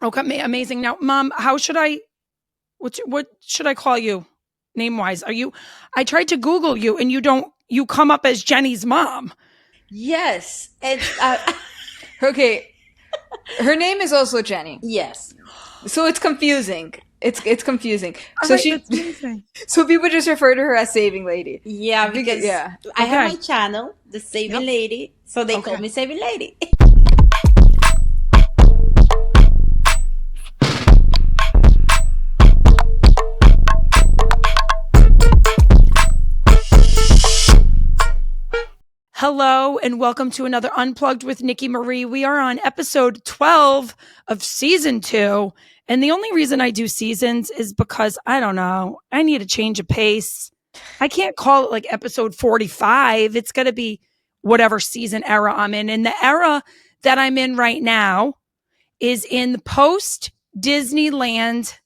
Okay, amazing. Now, Mom, what should I call you name-wise? I tried to Google you and you come up as Jenny's mom. Yes. It's Okay. Her name is also Jenny. yes. So it's confusing. It's confusing. All So right, that's amazing. so people just refer to her as Saving Lady. Yeah, because yeah. I have Okay. my channel, The Saving Yep. Lady, so they Okay. call me Saving Lady. Hello and welcome to another Unplugged with Nicki Marie. We are on episode 12 of season 2. And the only reason I do seasons is because, I don't know, I need a change of pace. I can't call it like episode 45. It's got to be whatever season era I'm in. And the era that I'm in right now is in the post Disneyland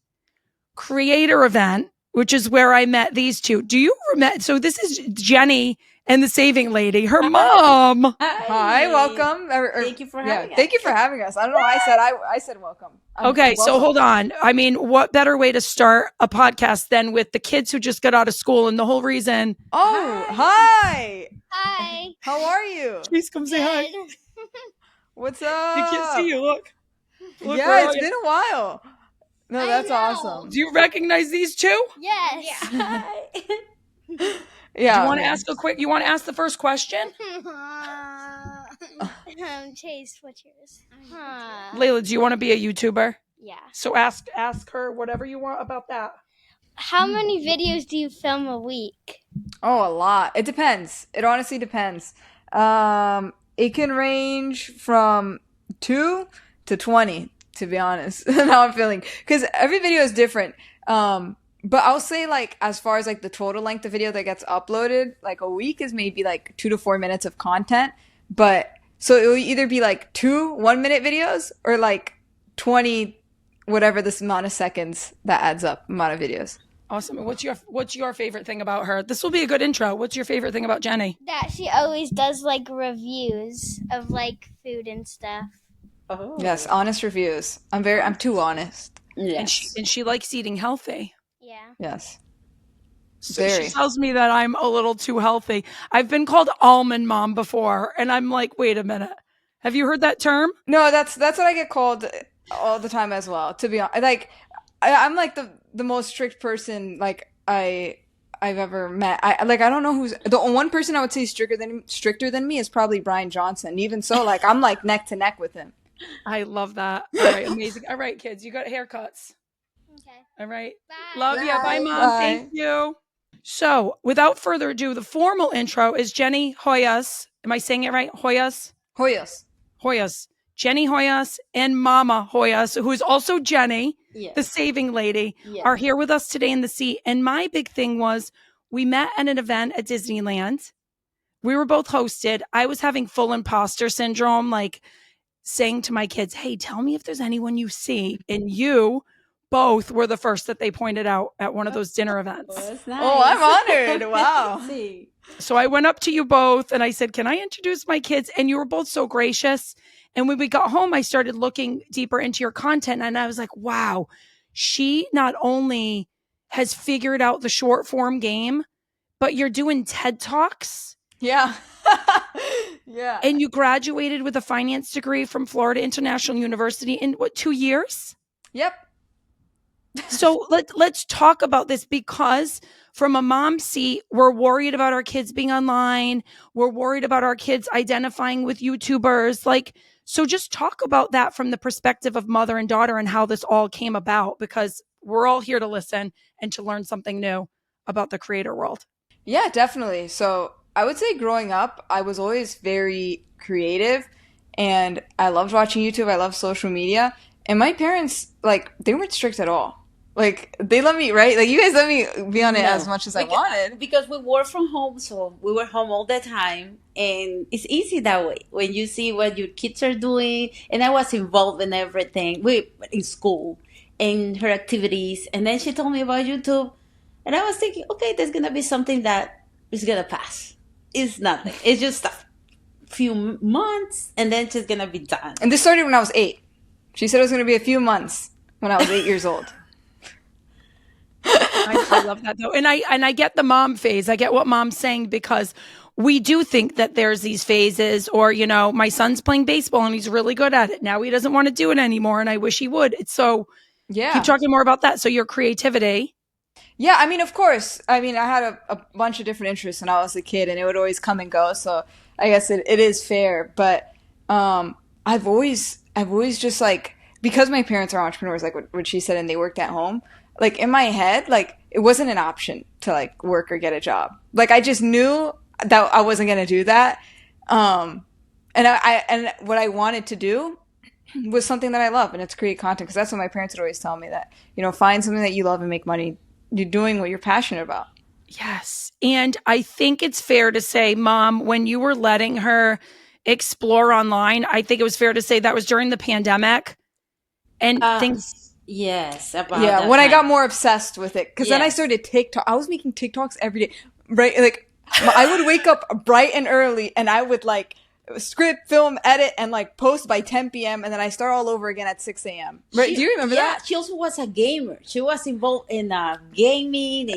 creator event, which is where I met these two. Do you remember? So this is Jenny and the Saving Lady, her mom. Hi, welcome. Thank you for having us. Thank you for having us. I don't know why I said welcome. Okay, so welcome. hold on. I mean, what better way to start a podcast than with the kids who just got out of school and the whole reason. Oh, hi. Hi. How are you? Please come say hi. Good. What's up? You can't see you. Look. Look, Yeah, where it's are you? been a while. No, I that's know. awesome. Do you recognize these two? Yes. Yeah. Do you want to ask you want to ask the first question? Chase, what's yours? Layla, do you want to be a YouTuber? Yeah. So ask her whatever you want about that. How many videos do you film a week? Oh, a lot. It depends. It honestly depends. It can range from 2 to 20, to be honest. How I'm feeling, because every video is different. But I'll say, like, as far as like the total length of video that gets uploaded, like a week is maybe like 2 to 4 minutes of content. But so it will either be like 2 1-minute videos or like 20, whatever this amount of seconds that adds up amount of videos. Awesome. And what's your favorite thing about her? This will be a good intro. What's your favorite thing about Jenny? That she always does like reviews of like food and stuff. Oh. Yes, honest reviews. I'm too honest. Yes. And she likes eating healthy. Yeah. Yes. So Very. she tells me that I'm a little too healthy. I've been called almond mom before, and I'm like, wait a minute. Have you heard that term? No, that's what I get called all the time as well. To be honest, like I'm like the most strict person like I've ever met. I don't know who's the one person I would say stricter than me is probably Brian Johnson. Even so, like I'm like neck to neck with him. I love that. All right, amazing. All right, kids, you got haircuts. Okay. All right. Bye. Love you. Bye, Mom. Bye. Thank you. So, without further ado, the formal intro is Jenny Hoyos. Am I saying it right? Hoyos? Hoyos. Hoyos. Jenny Hoyos and Mama Hoyos, who is also Jenny, Yes. the Saving Lady, Yes. are here with us today in the seat. And my big thing was we met at an event at Disneyland. We were both hosted. I was having full imposter syndrome, like saying to my kids, hey, tell me if there's anyone you see. And you both were the first that they pointed out at one of those dinner events. That's nice. Oh, I'm honored. Wow. See. So I went up to you both and I said, can I introduce my kids? And you were both so gracious. And when we got home, I started looking deeper into your content. And I was like, wow, she not only has figured out the short form game, but you're doing TED Talks. Yeah. Yeah. And you graduated with a finance degree from Florida International University in what, 2 years? Yep. So let's talk about this, because from a mom seat, we're worried about our kids being online. We're worried about our kids identifying with YouTubers. Like, so just talk about that from the perspective of mother and daughter and how this all came about, because we're all here to listen and to learn something new about the creator world. Yeah, definitely. So I would say growing up, I was always very creative and I loved watching YouTube. I loved social media. And my parents, like, they weren't strict at all. Like, they let me, right? Like, you guys let me be on it as much as I wanted. Because we work from home, so we were home all the time. And it's easy that way. When you see what your kids are doing. And I was involved in everything. In school. In her activities. And then she told me about YouTube. And I was thinking, okay, there's going to be something that is going to pass. It's nothing. It's just a few months. And then it's going to be done. And this started when I was 8. She said it was going to be a few months when I was 8 years old. I love that though. And I get the mom phase. I get what mom's saying, because we do think that there's these phases, or, you know, my son's playing baseball and he's really good at it. Now he doesn't want to do it anymore, and I wish he would. It's so, Yeah. keep talking more about that. So your creativity. Yeah, I mean, of course. I mean, I had a bunch of different interests when I was a kid, and it would always come and go. So I guess it is fair. But I've always just like, because my parents are entrepreneurs, like what she said, and they worked at home. Like in my head, like it wasn't an option to like work or get a job. Like I just knew that I wasn't gonna do that. And and what I wanted to do was something that I love, and it's create content, because that's what my parents would always tell me, that, you know, find something that you love and make money. You're doing what you're passionate about. Yes. And I think it's fair to say, Mom, when you were letting her explore online, I think it was fair to say that was during the pandemic, and things. Yes, about Yeah, that when I time. got more obsessed with it, because then I Yes. started TikTok. I was making TikToks every day, right? Like I would wake up bright and early, and I would like script, film, edit, and like post by 10 p.m. and then I start all over again at 6 a.m. Right? Do you remember that? She also was a gamer. She was involved in gaming,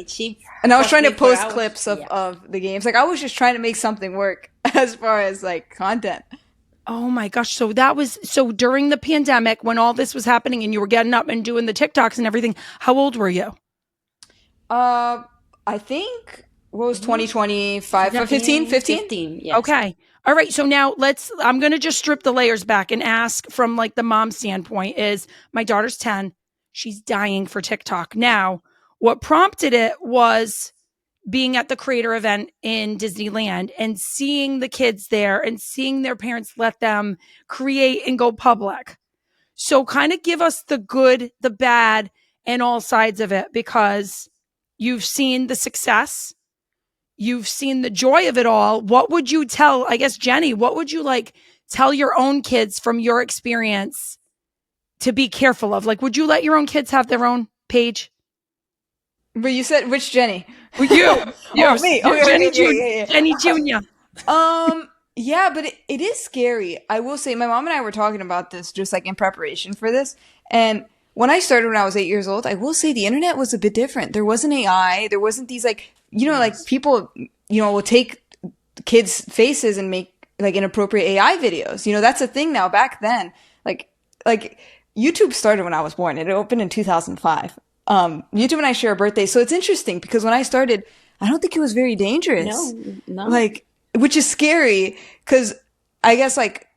and I was trying to played for post hours. clips Yeah. of the games. Like I was just trying to make something work as far as like content. Oh my gosh. So during the pandemic, when all this was happening and you were getting up and doing the TikToks and everything, how old were you? I think, what was 2020, 15? 15, yes. Okay. All right. So now I'm going to just strip the layers back and ask from like the mom standpoint. Is my daughter's 10. She's dying for TikTok. Now, what prompted it was being at the creator event in Disneyland and seeing the kids there and seeing their parents let them create and go public. So kind of give us the good, the bad, and all sides of it, because you've seen the success, you've seen the joy of it all. What would you tell, I guess, Jenny, what would you like tell your own kids from your experience to be careful of? Like, would you let your own kids have their own page? But you said which Jenny? Well, you. Oh, me. Okay, Jenny, yeah. Jenny Jr. Yeah, but it is scary. I will say, my mom and I were talking about this just like in preparation for this. And when I started when I was 8 years old, I will say the internet was a bit different. There wasn't AI. There wasn't these like, you know, like people, you know, will take kids' faces and make like inappropriate AI videos. You know, that's a thing now. Back then, like YouTube started when I was born. It opened in 2005. YouTube and I share a birthday. So it's interesting because when I started, I don't think it was very dangerous. No. Like, which is scary because I guess like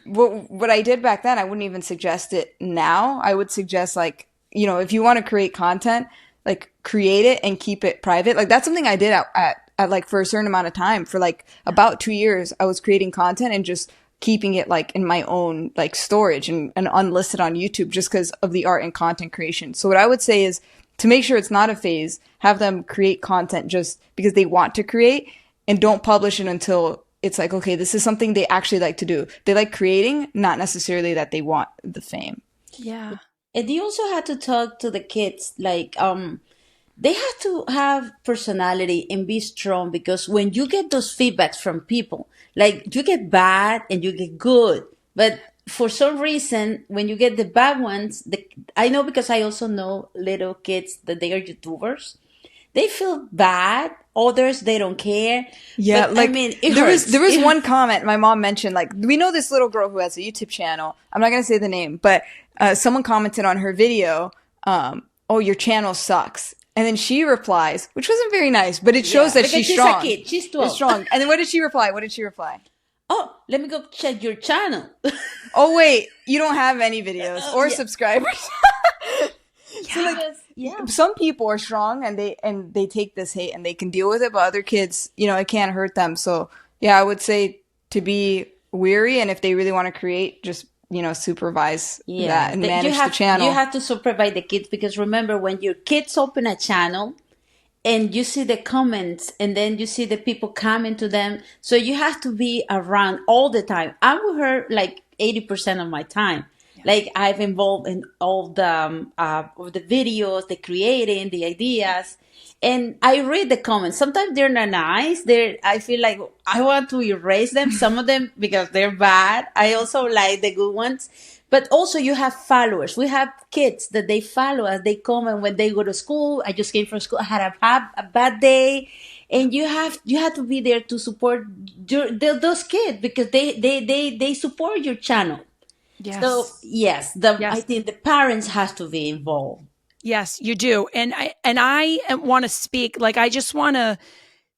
what I did back then, I wouldn't even suggest it now. I would suggest like, you know, if you want to create content, like create it and keep it private. Like that's something I did at like for a certain amount of time. For like about 2 years, I was creating content and just keeping it like in my own like storage and unlisted on YouTube just because of the art and content creation. So what I would say is to make sure it's not a phase, have them create content just because they want to create and don't publish it until it's like, okay, this is something they actually like to do. They like creating, not necessarily that they want the fame. Yeah. And you also had to talk to the kids, like, they have to have personality and be strong, because when you get those feedbacks from people, like you get bad and you get good, but for some reason, when you get the bad ones, I know because I also know little kids that they are YouTubers. They feel bad. Others, they don't care. Yeah, but, like I mean, there was one comment my mom mentioned. Like, we know this little girl who has a YouTube channel. I'm not gonna say the name, but someone commented on her video, "Oh, your channel sucks." And then she replies, which wasn't very nice, but it shows that because she's she's strong. a kid. She's 12. She's strong. And then what did she reply? Oh, let me go check your channel. Oh wait, you don't have any videos or subscribers. So like, some people are strong and they take this hate and they can deal with it, but other kids, you know, it can't hurt them. So yeah, I would say to be weary, and if they really want to create, just, you know, supervise that and manage the channel. You have to supervise the kids, because remember, when your kids open a channel and you see the comments and then you see the people coming to them, so you have to be around all the time. I'm with her like 80% of my time. Like, I've involved in all the videos, the creating, the ideas, and I read the comments. Sometimes they're not nice. I feel like I want to erase them. Some of them because they're bad. I also like the good ones. But also you have followers. We have kids that they follow us. They come, and when they go to school, I just came from school, I had a bad day. And you have to be there to support those kids, because they support your channel. So Yes. yes, I Yes. think the parents has to be involved. Yes, you do. And I want to speak, like, I just want to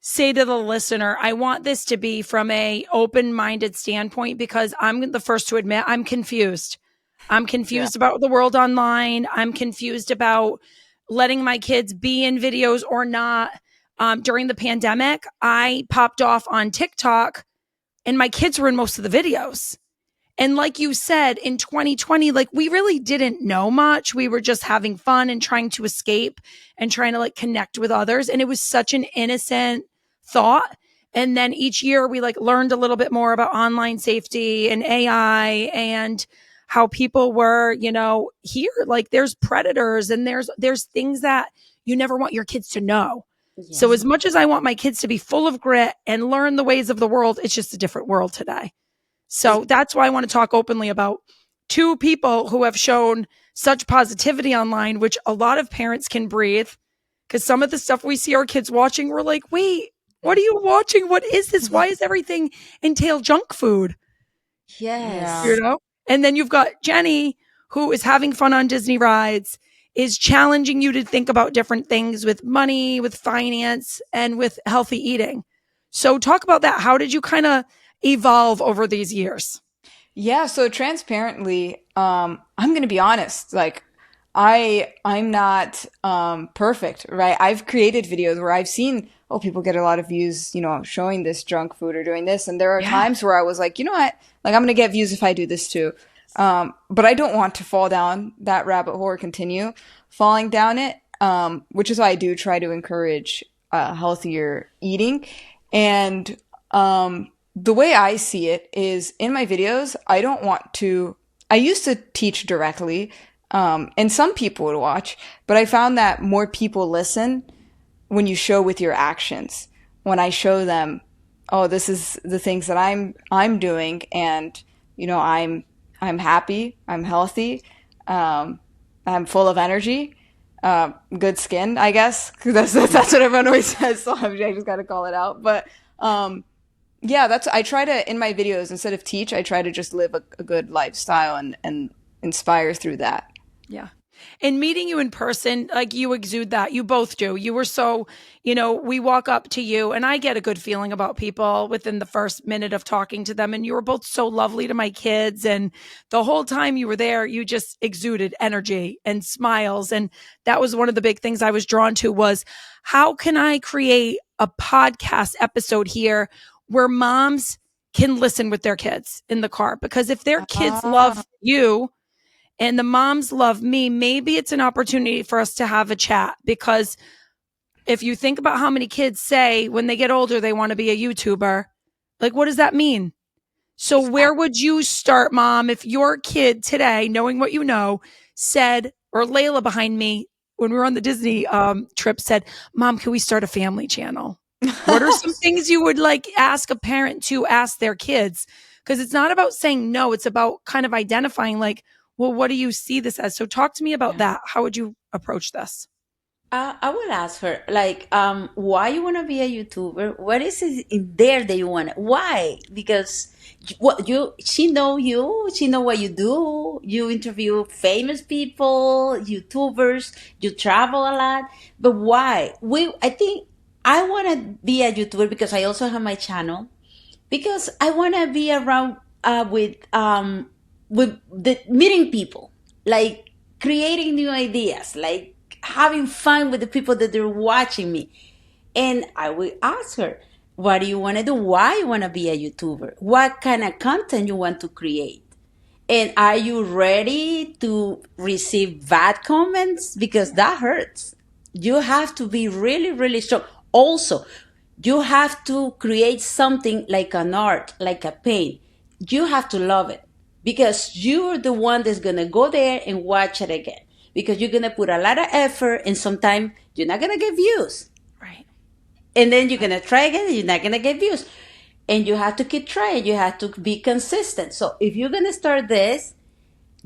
say to the listener, I want this to be from a open-minded standpoint, because I'm the first to admit I'm confused. I'm Yeah. confused about the world online. I'm confused about letting my kids be in videos or not. During the pandemic, I popped off on TikTok and my kids were in most of the videos. And like you said, in 2020, like, we really didn't know much. We were just having fun and trying to escape and trying to, like, connect with others. And it was such an innocent thought. And then each year we, like, learned a little bit more about online safety and AI and how people were, here, like, there's predators and there's things that you never want your kids to know. So Yes. as much as I want my kids to be full of grit and learn the ways of the world, it's just a different world today. So that's why I want to talk openly about two people who have shown such positivity online, which a lot of parents can breathe. Because some of the stuff we see our kids watching, we're like, wait, what are you watching? What is this? Why is everything entail junk food? Yeah. Yes. And then you've got Jenny, who is having fun on Disney rides, is challenging you to think about different things with money, with finance, and with healthy eating. So talk about that. How did you kind of evolve over these years? Yeah, so transparently, I'm gonna be honest. Like, I'm not perfect, right? I've created videos where I've seen, oh, people get a lot of views, showing this junk food or doing this, and there are Yeah. times where I was like, you know what? Like, I'm gonna get views if I do this too. But I don't want to fall down that rabbit hole or continue falling down it. Which is why I do try to encourage healthier eating. And the way I see it is, in my videos, I used to teach directly, and some people would watch, but I found that more people listen when you show with your actions. When I show them, oh, this is the things that I'm doing, and I'm happy, I'm healthy, I'm full of energy, good skin, I guess, because that's what everyone always says. So I just got to call it out, but. Yeah, I try to, in my videos, instead of teach, I try to just live a good lifestyle and inspire through that. Yeah. And meeting you in person, like, you exude that. You both do. You were so, we walk up to you and I get a good feeling about people within the first minute of talking to them. And you were both so lovely to my kids. And the whole time you were there, you just exuded energy and smiles. And that was one of the big things I was drawn to, was how can I create a podcast episode here where moms can listen with their kids in the car? Because if their kids love you and the moms love me, maybe it's an opportunity for us to have a chat. Because if you think about how many kids say when they get older they want to be a YouTuber, like, what does that mean? So where would you start, Mom, if your kid today, knowing what you know, said, or Layla behind me when we were on the Disney trip said, Mom, can we start a family channel? What are some things you would, like, ask a parent to ask their kids? Because it's not about saying no. It's about kind of identifying, like, well, what do you see this as? So talk to me about that. How would you approach this? I will ask her, like, why you want to be a YouTuber? What is it in there that you want? Why? Because she know you, she know what you do. You interview famous people, YouTubers. You travel a lot, but why? I think I want to be a YouTuber because I also have my channel. Because I want to be around with the meeting people, like creating new ideas, like having fun with the people that are watching me. And I will ask her, what do you want to do? Why you want to be a YouTuber? What kind of content you want to create? And are you ready to receive bad comments? Because that hurts. You have to be really, really strong. Also, you have to create something like an art, like a paint. You have to love it, because you're the one that's going to go there and watch it again. Because you're going to put a lot of effort, and sometimes you're not going to get views. Right. And then you're going to try again and you're not going to get views. And you have to keep trying. You have to be consistent. So if you're going to start this,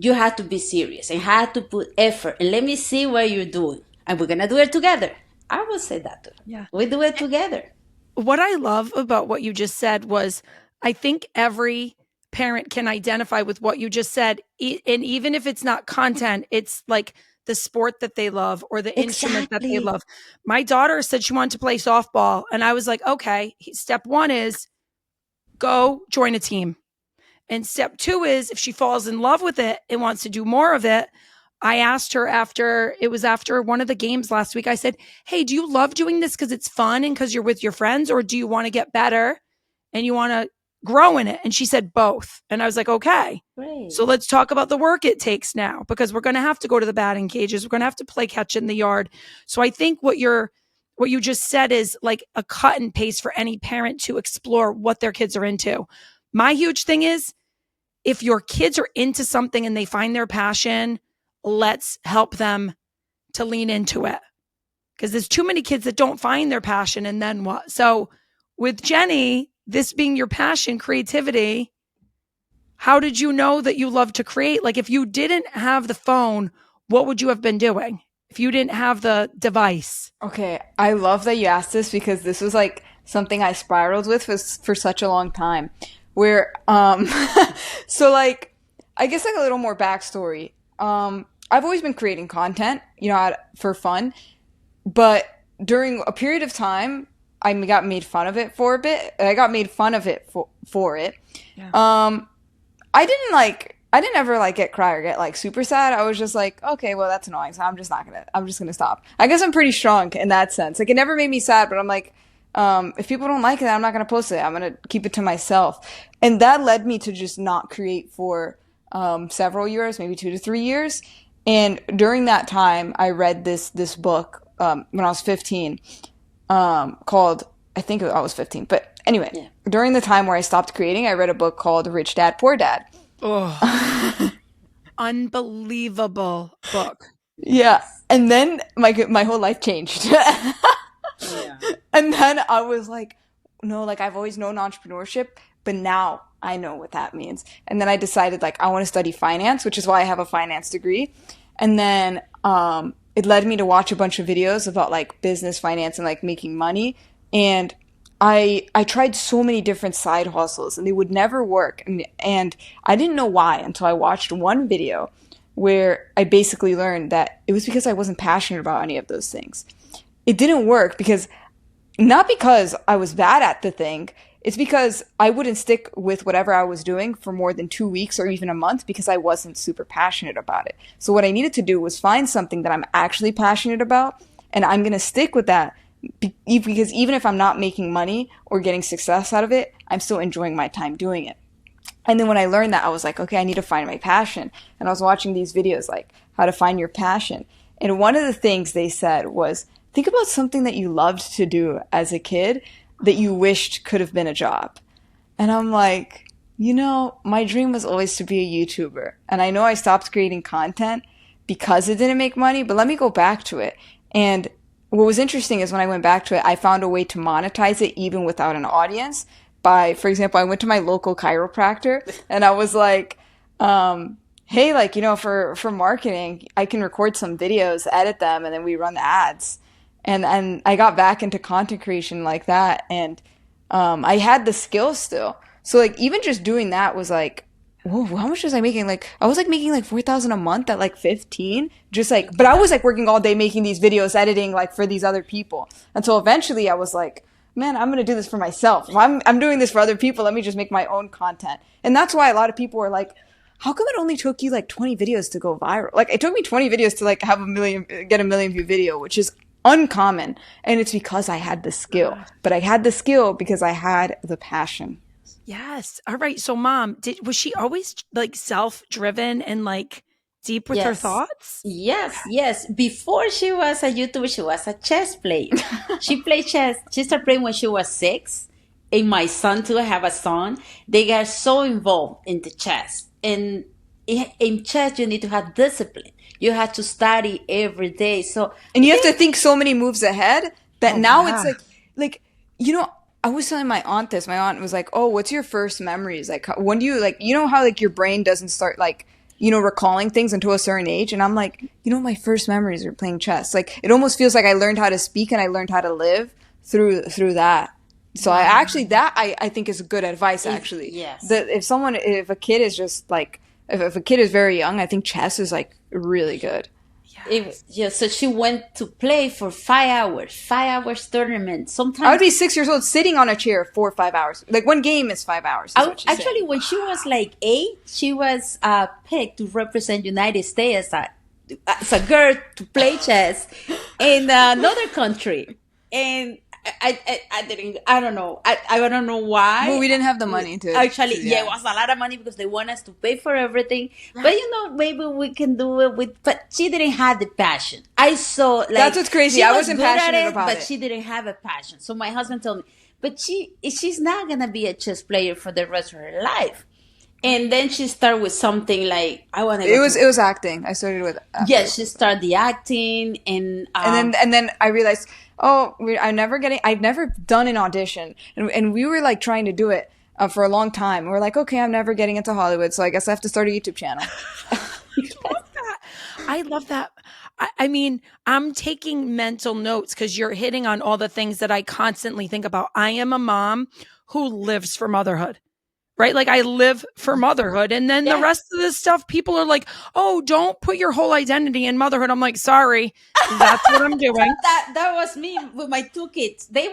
you have to be serious and have to put effort. And let me see what you're doing. And we're going to do it together. I will say that too. Yeah. We do it together. What I love about what you just said was I think every parent can identify with what you just said. And even if it's not content, it's like the sport that they love or the instrument that they love. My daughter said she wanted to play softball. And I was like, okay, step one is go join a team. And step two is if she falls in love with it and wants to do more of it, I asked her after one of the games last week, I said, hey, do you love doing this because it's fun and because you're with your friends, or do you want to get better and you want to grow in it? And she said both. And I was like, okay, Great. So let's talk about the work it takes now, because we're going to have to go to the batting cages. We're going to have to play catch in the yard. So I think what you just said is like a cut and paste for any parent to explore what their kids are into. My huge thing is if your kids are into something and they find their passion, let's help them to lean into it, because there's too many kids that don't find their passion. And then what? So with Jenny, this being your passion, creativity, how did you know that you love to create? Like if you didn't have the phone, what would you have been doing if you didn't have the device? Okay, I love that you asked this because this was like something I spiraled with for such a long time. Where, so like, I guess like a little more backstory. I've always been creating content, for fun, but during a period of time, I got made fun of it for a bit. I got made fun of it for it. Yeah. I didn't ever like get cry or get like super sad. I was just like, okay, well that's annoying, so I'm just gonna stop. I guess I'm pretty strong in that sense. Like it never made me sad, but I'm like, if people don't like it, I'm not gonna post it. I'm gonna keep it to myself. And that led me to just not create for several years, maybe 2 to 3 years. And during that time, I read this book when I was 15, called, I think I was 15, but anyway, during the time where I stopped creating, I read a book called Rich Dad, Poor Dad. Oh, unbelievable book. Yeah. And then my whole life changed. And then I was like, no, like I've always known entrepreneurship, but now I know what that means. And then I decided like I want to study finance, which is why I have a finance degree. And then it led me to watch a bunch of videos about like business, finance, and like making money. And I tried so many different side hustles and they would never work. And I didn't know why until I watched one video where I basically learned that it was because I wasn't passionate about any of those things. It didn't work not because I was bad at the thing. It's because I wouldn't stick with whatever I was doing for more than 2 weeks or even a month because I wasn't super passionate about it. So what I needed to do was find something that I'm actually passionate about, and I'm going to stick with that because even if I'm not making money or getting success out of it, I'm still enjoying my time doing it. And then when I learned that, I was like, okay, I need to find my passion. And I was watching these videos like how to find your passion. And one of the things they said was, think about something that you loved to do as a kid that you wished could have been a job. And I'm like, my dream was always to be a YouTuber. And I know I stopped creating content because it didn't make money, but let me go back to it. And what was interesting is when I went back to it, I found a way to monetize it even without an audience. For example, I went to my local chiropractor and I was like, hey, like, for marketing, I can record some videos, edit them, and then we run the ads. And I got back into content creation like that. And I had the skills still. So like even just doing that was like, whoa, how much was I making? Like I was like making like $4,000 a month at like 15. Just like, but I was like working all day making these videos, editing like for these other people. Until eventually I was like, man, I'm gonna do this for myself. If I'm doing this for other people, let me just make my own content. And that's why a lot of people were like, how come it only took you like 20 videos to go viral? Like it took me 20 videos to like get a million view video, which is uncommon. And it's because I had the skill. But I had the skill because I had the passion. Yes. All right. So mom, was she always like self-driven and like deep with her thoughts? Yes. Before she was a YouTuber, she was a chess player. She played chess. She started playing when she was 6. And my son too, I have a son. They got so involved in the chess. And in chess, you need to have discipline. You have to study every day. And you have to think so many moves ahead that it's like, I was telling my aunt this. My aunt was like, oh, what's your first memories? Like, when do you, like, how, like, your brain doesn't start, like, recalling things until a certain age. And I'm like, my first memories are playing chess. Like, it almost feels like I learned how to speak and I learned how to live through that. So I think is good advice, actually. Yes. That if a kid is just like, if a kid is very young, I think chess is like really good. So she went to play for 5 hours tournament. Sometimes I would be 6 years old sitting on a chair for 5 hours. Like, one game is 5 hours. Actually, when she was like 8, she was picked to represent United States as a girl to play chess in another country. And I don't know. I don't know why. Well, we didn't have the money to. Actually, it was a lot of money because they want us to pay for everything. But maybe we can do it but she didn't have the passion. I saw, like, that's what's crazy. I wasn't passionate about it. But she didn't have a passion. So my husband told me, but she's not going to be a chess player for the rest of her life. And then she started with something like, I want to. It was acting. I started with. Yes, she started the acting, and then I realized, I've never done an audition, and we were like trying to do it for a long time. We're like, okay, I'm never getting into Hollywood, so I guess I have to start a YouTube channel. I love that. I mean, I'm taking mental notes because you're hitting on all the things that I constantly think about. I am a mom who lives for motherhood. Right? Like, I live for motherhood. And then the rest of this stuff, people are like, oh, don't put your whole identity in motherhood. I'm like, sorry, that's what I'm doing. That was me with my 2 kids. I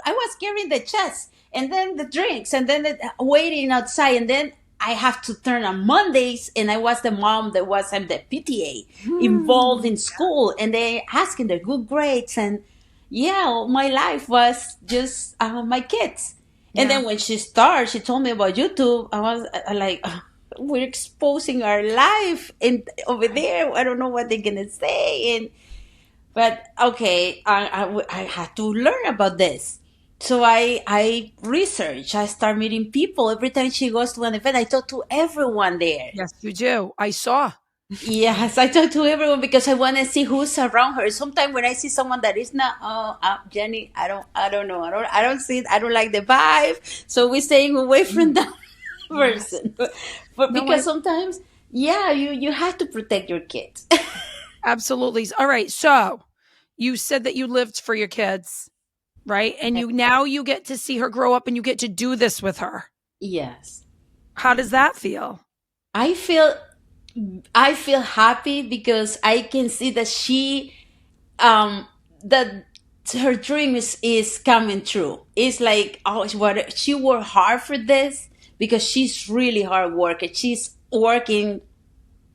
was carrying the chess and then the drinks and then waiting outside. And then I have to turn on Mondays. And I was the mom that was the PTA involved in school. And they asking their good grades. And my life was just my kids. And then when she told me about YouTube. I was like, we're exposing our life over there. I don't know what they're going to say. But okay, I had to learn about this. So I research. I start meeting people. Every time she goes to an event, I talk to everyone there. Yes, you do. I saw. Yes, I talk to everyone because I want to see who's around her. Sometimes when I see someone that is not, Jenny, I don't know. I don't see it. I don't like the vibe. So we're staying away from that person. But because sometimes, you have to protect your kids. Absolutely. All right. So you said that you lived for your kids, right? And you get to see her grow up and you get to do this with her. Yes. How does that feel? I feel happy because I can see that she, that her dream is coming true. It's like, she worked hard for this because she's really hard worker. She's working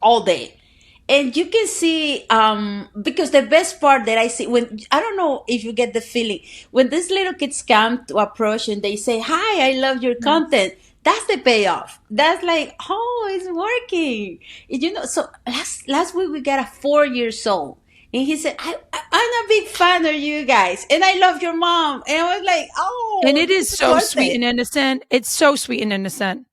all day. And you can see, because the best part that I see I don't know if you get the feeling, when these little kids come to approach and they say, hi, I love your content. That's the payoff. That's like, it's working. So last week we got a 4-year-old. And he said, I'm a big fan of you guys. And I love your mom. And I was like, And it is so sweet and innocent. It's so sweet and innocent.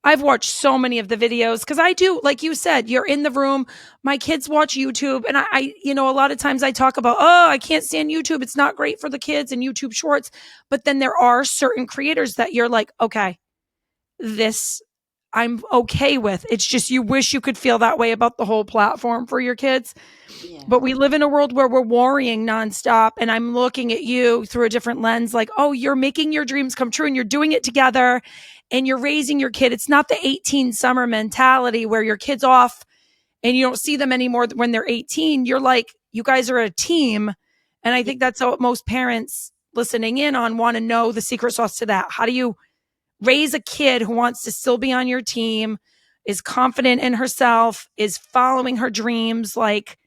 I've watched so many of the videos because I do, like you said, you're in the room. My kids watch YouTube. And I a lot of times I talk about, I can't stand YouTube. It's not great for the kids and YouTube shorts. But then there are certain creators that you're like, okay, this I'm okay with. It's just you wish you could feel that way about the whole platform for your kids. Yeah. But we live in a world where we're worrying nonstop. And I'm looking at you through a different lens, like, you're making your dreams come true and you're doing it together and you're raising your kid. It's not the 18 summer mentality where your kid's off and you don't see them anymore when they're 18. You're like, you guys are a team. And I think that's what most parents listening in on want to know the secret sauce to that. How do you raise a kid who wants to still be on your team, is confident in herself, is following her dreams? Like,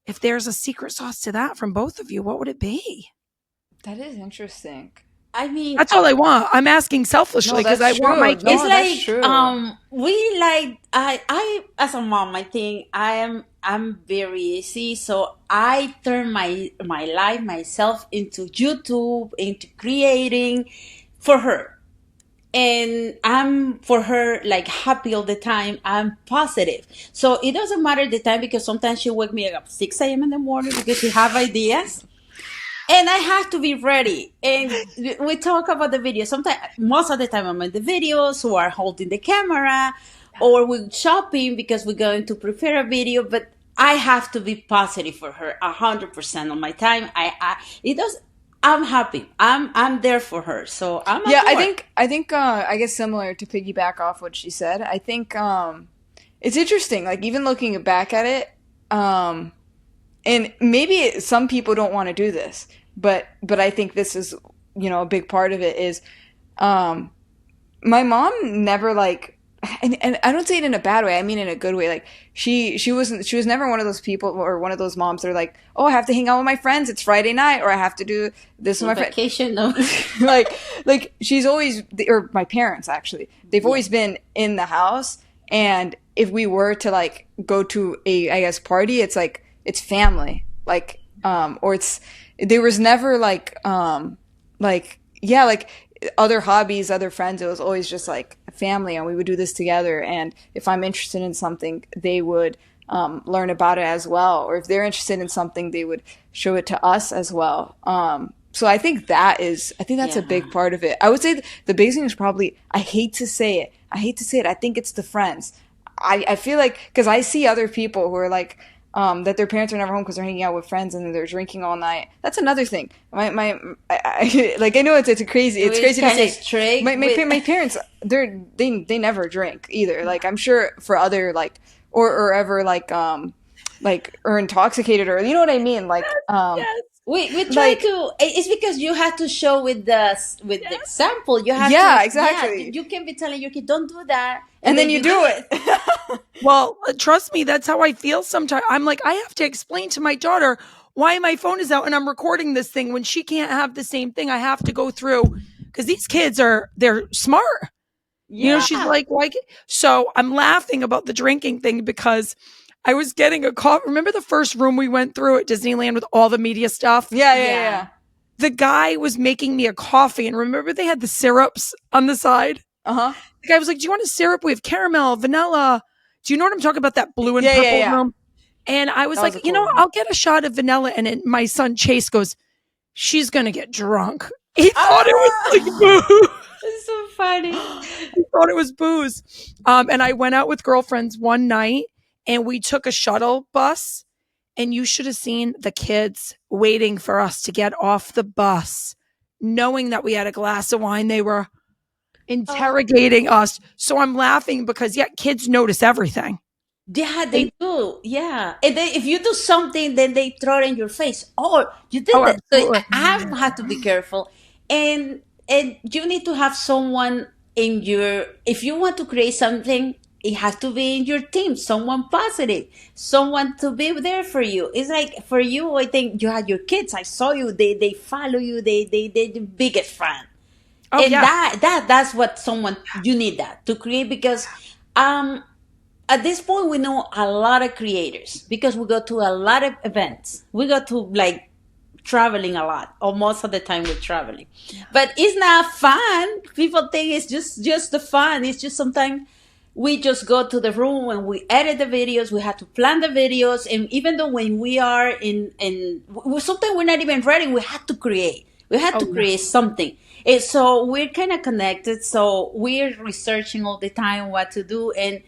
if there's a secret sauce to that from both of you, what would it be? That is interesting. I mean, that's all I want. I'm asking selfishly because I want my kids. It's like, I as a mom, I think I'm very easy. So I turn my life, myself into YouTube, into creating for her. And I'm, for her, like, happy all the time. I'm positive. So it doesn't matter the time because sometimes she wake me up 6 a.m. in the morning because she have ideas. And I have to be ready. And we talk about the video. Sometimes, most of the time I'm in the videos who are holding the camera or we're shopping because we're going to prepare a video, but I have to be positive for her 100% of my time. It does. I'm happy. I'm there for her. So I'm Yeah, at I think I guess similar to piggyback off what she said. I think it's interesting. Like even looking back at it, and maybe some people don't want to do this, but I think this is a big part of it is my mom never like. And I don't say it in a bad way. I mean in a good way. Like she was never one of those people or one of those moms that are like, oh, I have to hang out with my friends. It's Friday night, or I have to do this with my vacation. No. like she's always, or my parents actually, they've always been in the house. And if we were to like go to a, I guess, party, it's like it's family. Like or it's there was never like other hobbies, other friends. It was always just like a family, and we would do this together. And if I'm interested in something, they would learn about it as well. Or if they're interested in something, they would show it to us as well. So I think that's a big part of it. I would say the biggest thing is probably, I hate to say it. I think it's the friends. I feel like, because I see other people who are like, that their parents are never home because they're hanging out with friends and they're drinking all night. That's another thing. I know it's crazy to say. Strict my parents, they never drink either. Like I'm sure for other like or ever like or intoxicated, or you know what I mean. Like yes. We try to. It's because you have to show with the example. You have to. Exactly. Yeah, you can be telling your kid, don't do that, and then you do it. Well, trust me, that's how I feel sometimes. I'm like, I have to explain to my daughter why my phone is out and I'm recording this thing when she can't have the same thing. I have to go through, because these kids they're smart. Yeah. She's like, why? So I'm laughing about the drinking thing because I was getting a call. Remember the first room we went through at Disneyland with all the media stuff? Yeah. The guy was making me a coffee, and remember they had the syrups on the side? Uh-huh. The guy was like, do you want a syrup? We have caramel, vanilla. Do you know what I'm talking about? That blue and purple room? And I was like, cool I'll get a shot of vanilla. And my son Chase goes, she's going to get drunk. He thought it was like booze. It's so funny. He thought it was booze. And I went out with girlfriends one night, and we took a shuttle bus, and you should have seen the kids waiting for us to get off the bus, knowing that we had a glass of wine. They were interrogating us. So I'm laughing because kids notice everything. Yeah, they do. Yeah. And then if you do something, then they throw it in your face. Oh, you did that. So I have to be careful. And you need to have someone if you want to create something, it has to be in your team, someone positive, someone to be there for you. It's like for you, I think you had your kids. I saw you. They follow you. They're the biggest fan. Oh, and that's what you need that to create, because at this point we know a lot of creators because we go to a lot of events. We go to like traveling a lot, or most of the time we're traveling. But it's not fun. People think it's just the fun. It's just sometimes we just go to the room and we edit the videos. We have to plan the videos. And even though when we are sometimes we're not even ready, we have to create. We have to create something. And so we're kind of connected. So we're researching all the time what to do. And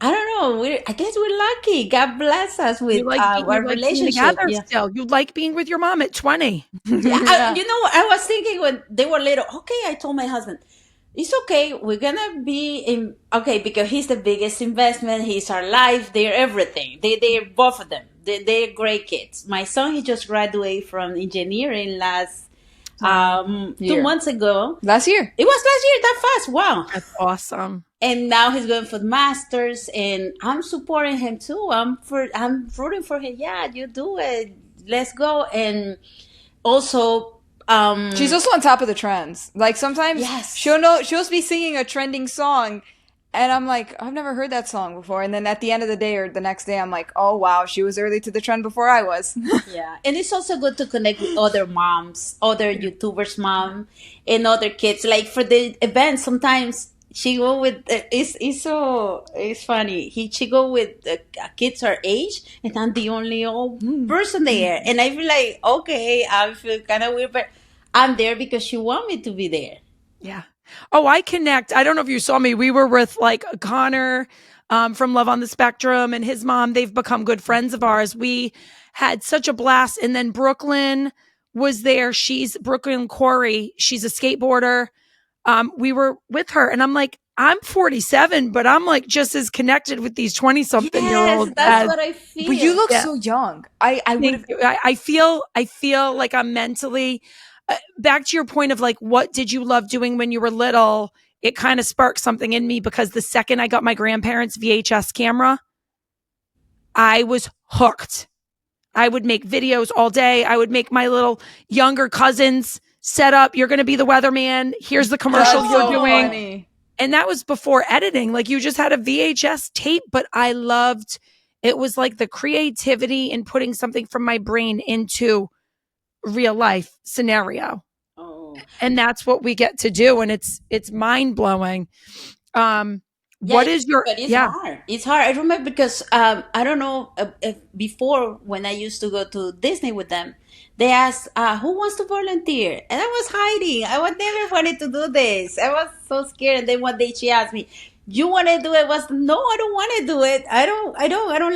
I don't know. I guess we're lucky. God bless us with our relationship. Still, you like being with your mom at 20. I was thinking when they were little. Okay, I told my husband, it's okay. We're gonna be because he's the biggest investment. He's our life. They're everything. They're both of them. They're great kids. My son, he just graduated from engineering last 2 months ago. Last year. It was last year. That fast. Wow. That's awesome. And now he's going for the masters, and I'm supporting him too. I'm rooting for him. Yeah, you do it. Let's go. And also, she's also on top of the trends. Like sometimes she'll be singing a trending song, and I'm like, I've never heard that song before. And then at the end of the day or the next day, I'm like, oh wow, she was early to the trend before I was. Yeah, and it's also good to connect with other moms, other YouTubers' mom, and other kids. Like for the event, sometimes she go with it's funny. She go with kids her age, and I'm the only old person there, and I feel like, okay, I feel kind of weird, but I'm there because she want me to be there. Yeah. Oh, I connect. I don't know if you saw me. We were with like Connor from Love on the Spectrum and his mom. They've become good friends of ours. We had such a blast. And then Brooklyn was there. Brooklyn Corey. She's a skateboarder. We were with her and I'm like, I'm 47, but I'm like just as connected with these 20 something year olds. That's what I feel. But you look so young. I would have. I feel like I'm mentally back to your point of like, what did you love doing when you were little? It kind of sparked something in me because the second I got my grandparents' VHS camera, I was hooked. I would make videos all day. I would make my little younger cousins set up. You're going to be the weatherman. Here's the commercial you're doing. Funny. And that was before editing. Like you just had a VHS tape, but I loved, it was like the creativity in putting something from my brain into real life scenario. Oh. And that's what we get to do. And it's mind blowing. What is your, but it's hard. It's hard. I remember because I don't know if before when I used to go to Disney with them, they asked who wants to volunteer, and I was hiding. I was never wanted to do this. I was so scared. And then one day she asked me, "You want to do it?" No, I don't want to do it. I don't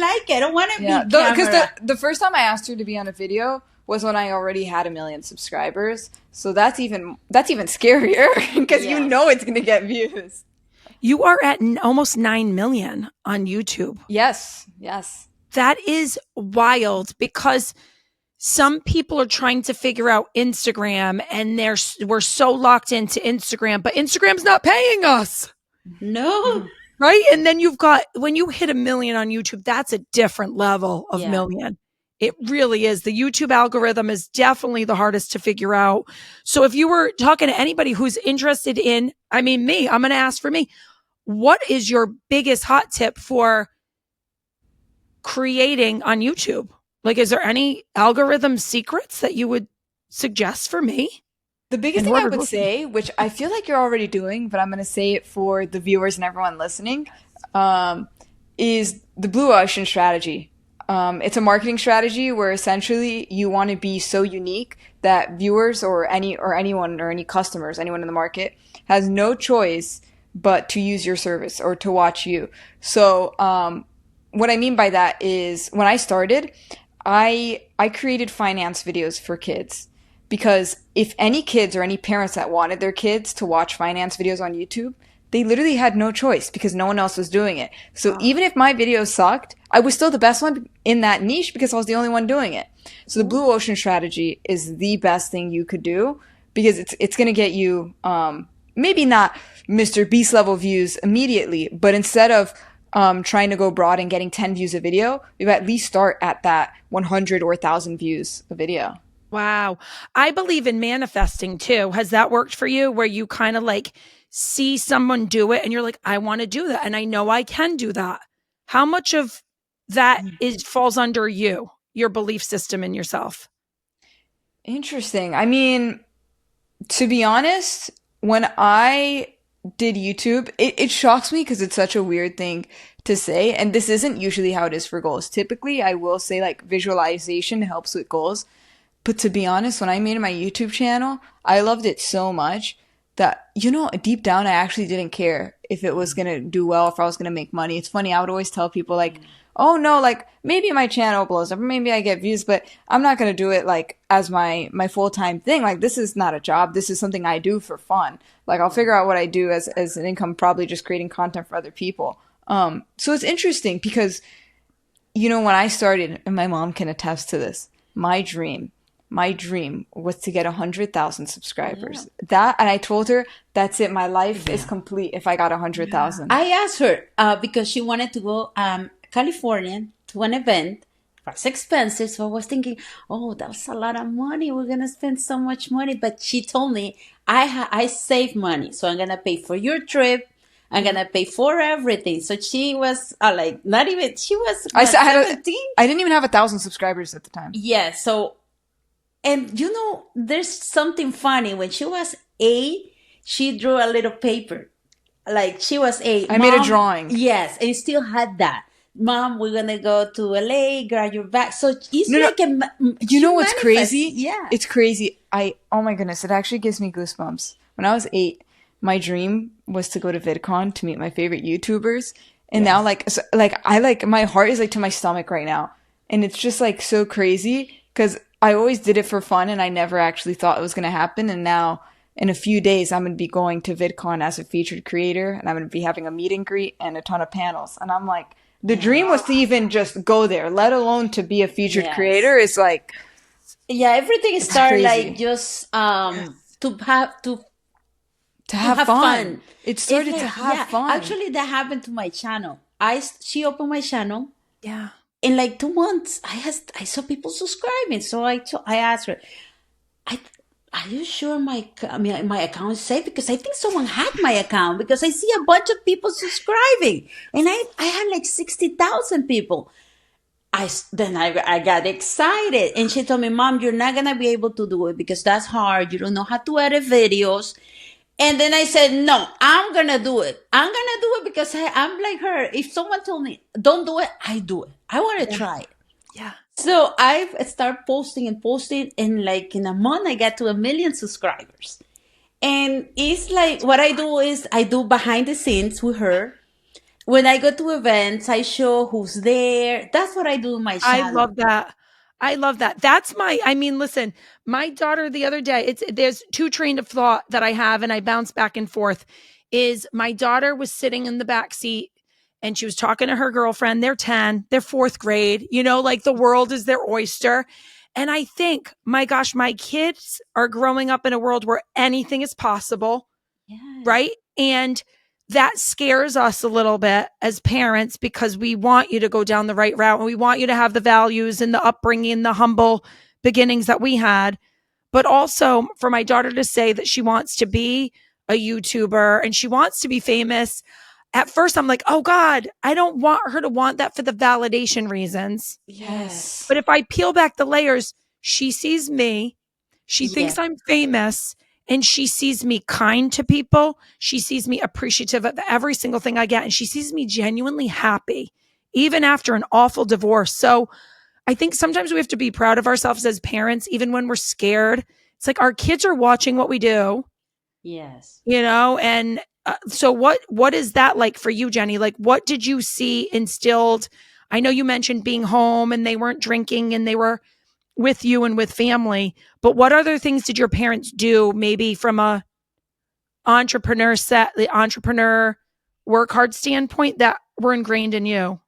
like it. I don't want to be because the first time I asked her to be on a video was when I already had 1 million subscribers. So that's even scarier because you know it's gonna get views. You are at almost 9 million on YouTube. Yes. That is wild because some people are trying to figure out Instagram and we're so locked into Instagram, but Instagram's not paying us. No. Right? And then you've got, when you hit 1 million on YouTube, that's a different level of million. It really is. The YouTube algorithm is definitely the hardest to figure out. So if you were talking to anybody who's interested in, I'm going to ask for me. What is your biggest hot tip for creating on YouTube? Like, is there any algorithm secrets that you would suggest for me? The biggest thing I would say, which I feel like you're already doing, but I'm going to say it for the viewers and everyone listening, is the blue ocean strategy. It's a marketing strategy where essentially you want to be so unique that viewers or anyone or any customers, anyone in the market has no choice but to use your service or to watch you. So what I mean by that is when I started, I created finance videos for kids because if any kids or any parents that wanted their kids to watch finance videos on YouTube, they literally had no choice because no one else was doing it. So even if my videos sucked, I was still the best one in that niche because I was the only one doing it. So the blue ocean strategy is the best thing you could do because it's going to get you maybe not Mr. Beast level views immediately, but instead of trying to go broad and getting 10 views a video, you at least start at that 100 or 1,000 views a video. Wow. I believe in manifesting too. Has that worked for you where you kind of like see someone do it and you're like, I want to do that and I know I can do that? How much of that falls under you, your belief system in yourself? Interesting. I mean, to be honest, when I did YouTube, it shocks me because it's such a weird thing to say. And this isn't usually how it is for goals. Typically, I will say like visualization helps with goals. But to be honest, when I made my YouTube channel, I loved it so much that, deep down, I actually didn't care if it was going to do well, if I was going to make money. It's funny. I would always tell people like, oh no, like maybe my channel blows up or maybe I get views, but I'm not going to do it like as my full-time thing. Like this is not a job. This is something I do for fun. Like I'll figure out what I do as an income, probably just creating content for other people. So it's interesting because, when I started, and my mom can attest to this, my dream was to get 100,000 subscribers. And I told her, that's it. My life is complete if I got 100,000. I asked her because she wanted to go California to an event. It was expensive. So I was thinking, oh, that's a lot of money. We're going to spend so much money. But she told me, I save money. So I'm going to pay for your trip. I'm going to pay for everything. So she was not even, she was 17. I didn't even have 1,000 subscribers at the time. Yeah. So, and there's something funny. When she was 8, she drew a little paper. Like she was 8. I made a drawing. Yes. And still had that. Mom, we're going to go to LA, grab your bag. So it's you know what's crazy? Yeah. It's crazy. Oh my goodness. It actually gives me goosebumps. When I was 8, my dream was to go to VidCon to meet my favorite YouTubers. And now like my heart is like to my stomach right now. And it's just like so crazy because I always did it for fun and I never actually thought it was going to happen. And now in a few days, I'm going to be going to VidCon as a featured creator and I'm going to be having a meet and greet and a ton of panels. And I'm like, the dream was to even just go there, let alone to be a featured creator. Is like, everything started crazy. like just to have fun. It started to have fun. Actually, that happened to my channel. She opened my channel. Yeah. In like 2 months, I saw people subscribing. So I asked her, are you sure my account is safe? Because I think someone hacked my account because I see a bunch of people subscribing. And I had like 60,000 people. I got excited. And she told me, Mom, you're not going to be able to do it because that's hard. You don't know how to edit videos. And then I said, no, I'm going to do it. I'm going to do it because I'm like her. If someone told me, don't do it, I do it. I want to try it. Yeah. So I started posting. And like in a month, I got to 1 million subscribers. And it's like, what I do is I do behind the scenes with her. When I go to events, I show who's there. That's what I do in my channel. I love that. That's listen, my daughter the other day, there's two train of thought that I have and I bounce back and forth. Is my daughter was sitting in the back seat and she was talking to her girlfriend. They're 10, they're 4th grade, like the world is their oyster. And I think, my gosh, my kids are growing up in a world where anything is possible. Yeah. Right? And that scares us a little bit as parents because we want you to go down the right route and we want you to have the values and the upbringing, the humble beginnings that we had. But also for my daughter to say that she wants to be a YouTuber and she wants to be famous. At first I'm like, oh God, I don't want her to want that for the validation reasons. Yes. But if I peel back the layers, she sees me, she thinks I'm famous. And she sees me kind to people. She sees me appreciative of every single thing I get. And she sees me genuinely happy, even after an awful divorce. So I think sometimes we have to be proud of ourselves as parents, even when we're scared. It's like our kids are watching what we do. Yes. And so what is that like for you, Jenny? Like, what did you see instilled? I know you mentioned being home and they weren't drinking and they were with you and with family, but what other things did your parents do maybe from a the entrepreneur work hard standpoint that were ingrained in you?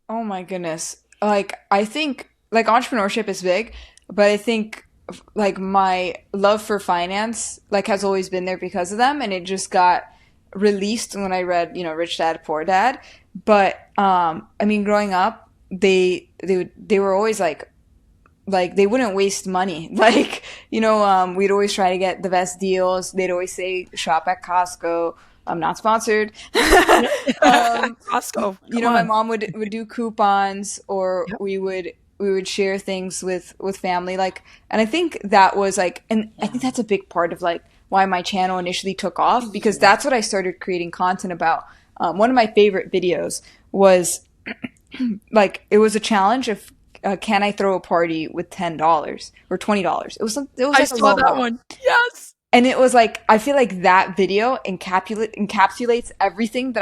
Oh my goodness. Like, I think like entrepreneurship is big, but I think like my love for finance like has always been there because of them, and it just got released when I read, Rich Dad Poor Dad. But growing up, they were always like they wouldn't waste money. We'd always try to get the best deals. They'd always say shop at Costco. I'm not sponsored. Costco. My mom would do coupons, or we would share things with family. And I think that was I think that's a big part of why my channel initially took off, because that's what I started creating content about. One of my favorite videos was it was a challenge of can I throw a party with $10 or $20? It was I saw that one. Yes. And it was I feel like that video encapsulates everything that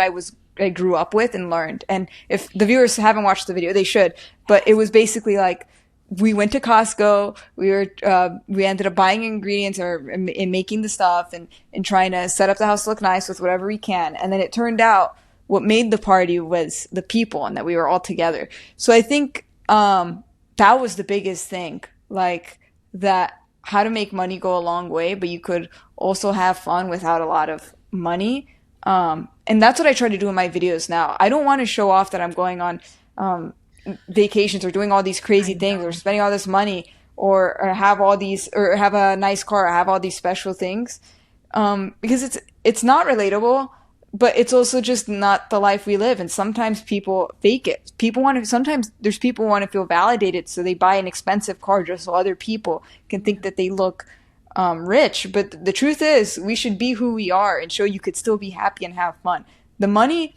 I grew up with and learned. And if the viewers haven't watched the video, they should. But it was basically we went to Costco. We ended up buying ingredients and making the stuff and trying to set up the house to look nice with whatever we can. And then it turned out what made the party was the people and that we were all together. So I think that was the biggest thing, that how to make money go a long way, but you could also have fun without a lot of money. And that's what I try to do in my videos now. I don't want to show off that I'm going on vacations or doing all these crazy things or spending all this money or have all these, or have a nice car, or have all these special things, because it's not relatable. But it's also just not the life we live. And sometimes people fake it. Sometimes there's people who want to feel validated, so they buy an expensive car just so other people can think that they look rich. But the truth is, we should be who we are and show you could still be happy and have fun. The money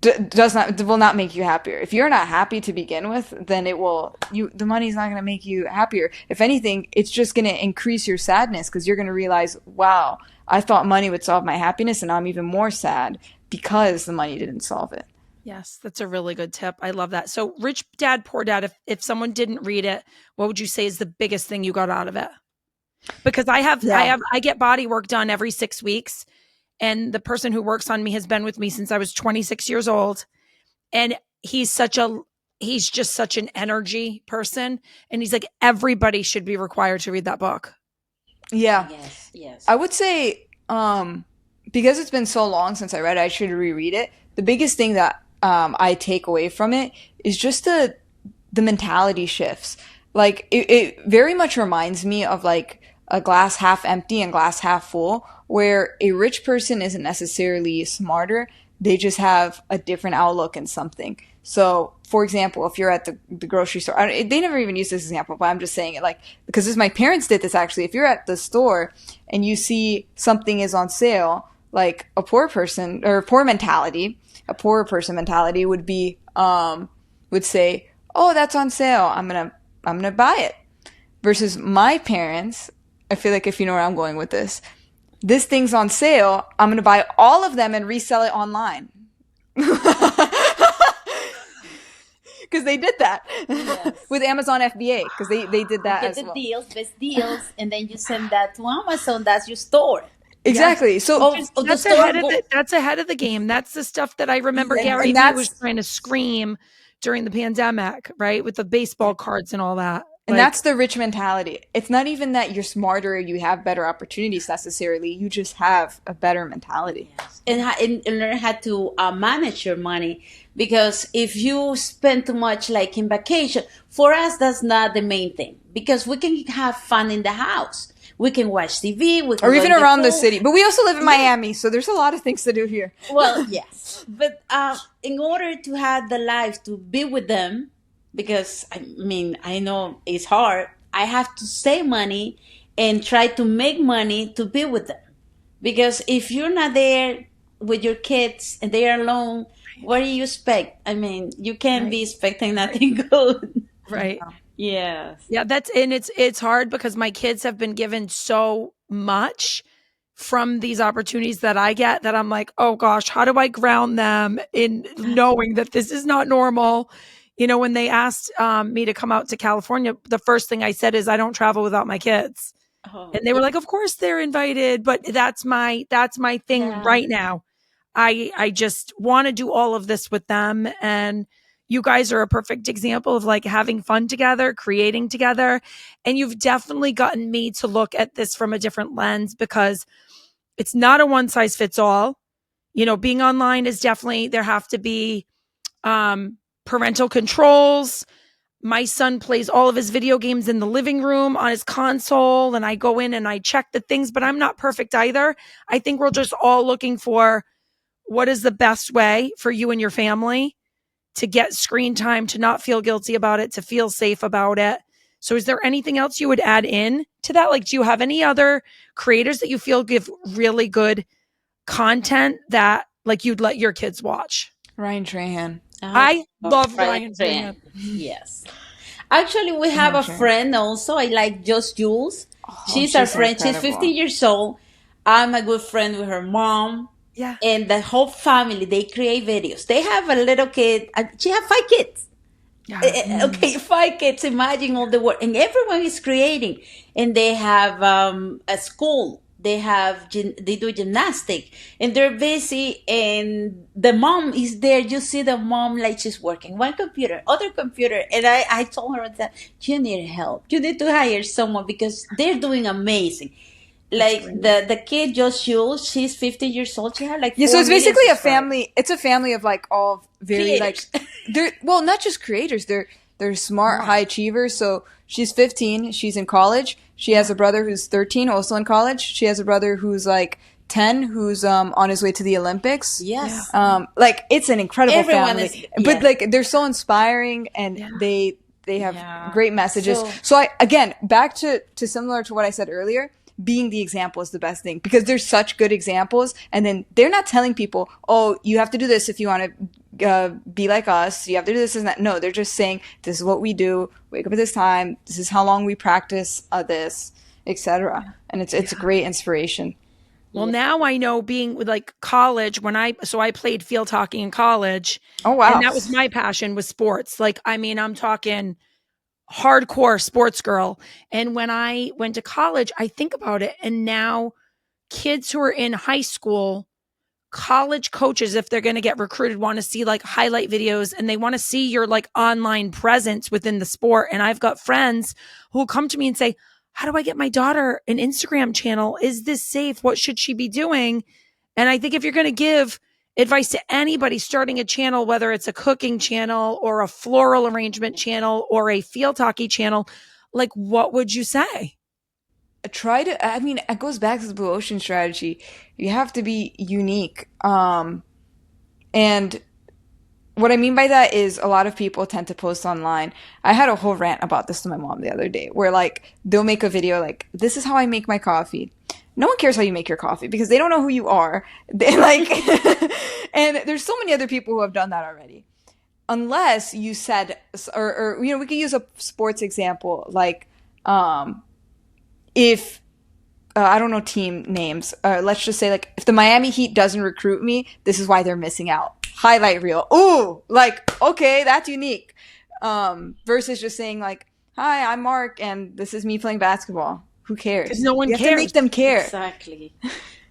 will not make you happier. If you're not happy to begin with, then the money's not going to make you happier. If anything, it's just going to increase your sadness, because you're going to realize, wow, I thought money would solve my happiness, and I'm even more sad because the money didn't solve it. Yes, that's a really good tip. I love that. So Rich Dad, Poor Dad, if someone didn't read it, what would you say is the biggest thing you got out of it? Because I get body work done every 6 weeks. And the person who works on me has been with me since I was 26 years old. And he's just such an energy person. And he's like, everybody should be required to read that book. Yeah. Yes. I would say, because it's been so long since I read it, I should reread it. The biggest thing that I take away from it is just the mentality shifts. Like, it very much reminds me of like a glass half empty and glass half full, where a rich person isn't necessarily smarter. They just have a different outlook in something. So, for example, if you're at the grocery store, they never even use this example, but I'm just saying it like, because my parents did this actually. If you're at the store and you see something is on sale, like a poor person or a poorer person mentality would be, would say, oh, that's on sale. I'm going to buy it. Versus my parents, I feel like, if you know where I'm going with this thing's on sale, I'm going to buy all of them and resell it online. Because they did that with Amazon FBA, because they did that as well. Get the best deals, and then you send that to Amazon. That's your store. Exactly. Yeah. So that's ahead of the game. That's the stuff that I remember Gary Vee was trying to scream during the pandemic, right? With the baseball cards and all that. And that's the rich mentality. It's not even that you're smarter or you have better opportunities necessarily. You just have a better mentality. Yes. And learn how to manage your money. Because if you spend too much, like in vacation, for us, that's not the main thing. Because we can have fun in the house. We can watch TV. Or even around the city. But we also live in Miami, so there's a lot of things to do here. Well, yes. But in order to have the life to be with them, because, I mean, I know it's hard, I have to save money and try to make money to be with them. Because if you're not there with your kids and they are alone, what do you expect? I mean, you can't be expecting nothing good. Right. Yes. Yeah, it's hard because my kids have been given so much from these opportunities that I get that I'm like, oh gosh, how do I ground them in knowing that this is not normal? You know, when they asked me to come out to California, the first thing I said is I don't travel without my kids. Oh, and they were like, of course they're invited, but that's my thing right now. I just want to do all of this with them. And you guys are a perfect example of like having fun together, creating together. And you've definitely gotten me to look at this from a different lens, because it's not a one size fits all. You know, being online is definitely, there have to be parental controls. My son plays all of his video games in the living room on his console, and I go in and I check the things, but I'm not perfect either. I think we're just all looking for what is the best way for you and your family to get screen time, to not feel guilty about it, to feel safe about it. So is there anything else you would add in to that? Like, do you have any other creators that you feel give really good content that like you'd let your kids watch? Ryan Trahan. I love Ryan Trahan. Yes. Actually, we have a friend also. I like Just Jules. She's our friend. Incredible. She's 50 years old. I'm a good friend with her mom. Yeah. And the whole family, they create videos. They have a little kid. She has 5 kids. Yeah. Okay, 5 kids. Imagine all the work. And everyone is creating. And they have a school. They do gymnastics, and they're busy, and the mom is there. You see the mom, like, she's working one computer, other computer. And I told her that you need help. You need to hire someone, because they're doing amazing. Like the kid, Just Jules, she's 50 years old. She had like 4 so it's basically a subscribers. family. It's a family of like all very creators. Like they're not just creators. They're smart, high achievers. So she's 15. She's in college. She has a brother who's 13, also in college. She has a brother who's like 10, who's on his way to the Olympics. Yes. Like, it's an incredible Everyone family. But like, they're so inspiring, and they have great messages. So I, again, back to similar to what I said earlier, being the example is the best thing, because there's such good examples, and then they're not telling people, oh, you have to do this if you want to be like us, you have to do this and that. No, they're just saying, this is what we do, wake up at this time, this is how long we practice this, etc. And it's a great inspiration. Well, now I know, being with like college, I played field hockey in college. Oh, wow. And that was my passion, was sports. Like, I mean, I'm talking hardcore sports girl. And when I went to college, I think about it. And now kids who are in high school, college coaches, if they're going to get recruited, want to see like highlight videos, and they want to see your like online presence within the sport. And I've got friends who will come to me and say, how do I get my daughter an Instagram channel? Is this safe? What should she be doing? And I think if you're going to give advice to anybody starting a channel, whether it's a cooking channel or a floral arrangement channel or a field hockey channel, like, what would you say? It goes back to the blue ocean strategy. You have to be unique. And what I mean by that is, a lot of people tend to post online. I had a whole rant about this to my mom the other day, where like they'll make a video like, this is how I make my coffee. No one cares how you make your coffee, because they don't know who you are. They like, and there's so many other people who have done that already. Unless you said, or we could use a sports example, like, if I don't know team names. Let's just say, like, if the Miami Heat doesn't recruit me, this is why they're missing out. Highlight reel. Ooh, like, okay, that's unique. Versus just saying like, hi, I'm Mark, and this is me playing basketball. Who cares? Because no one cares. You have to make them care. Exactly.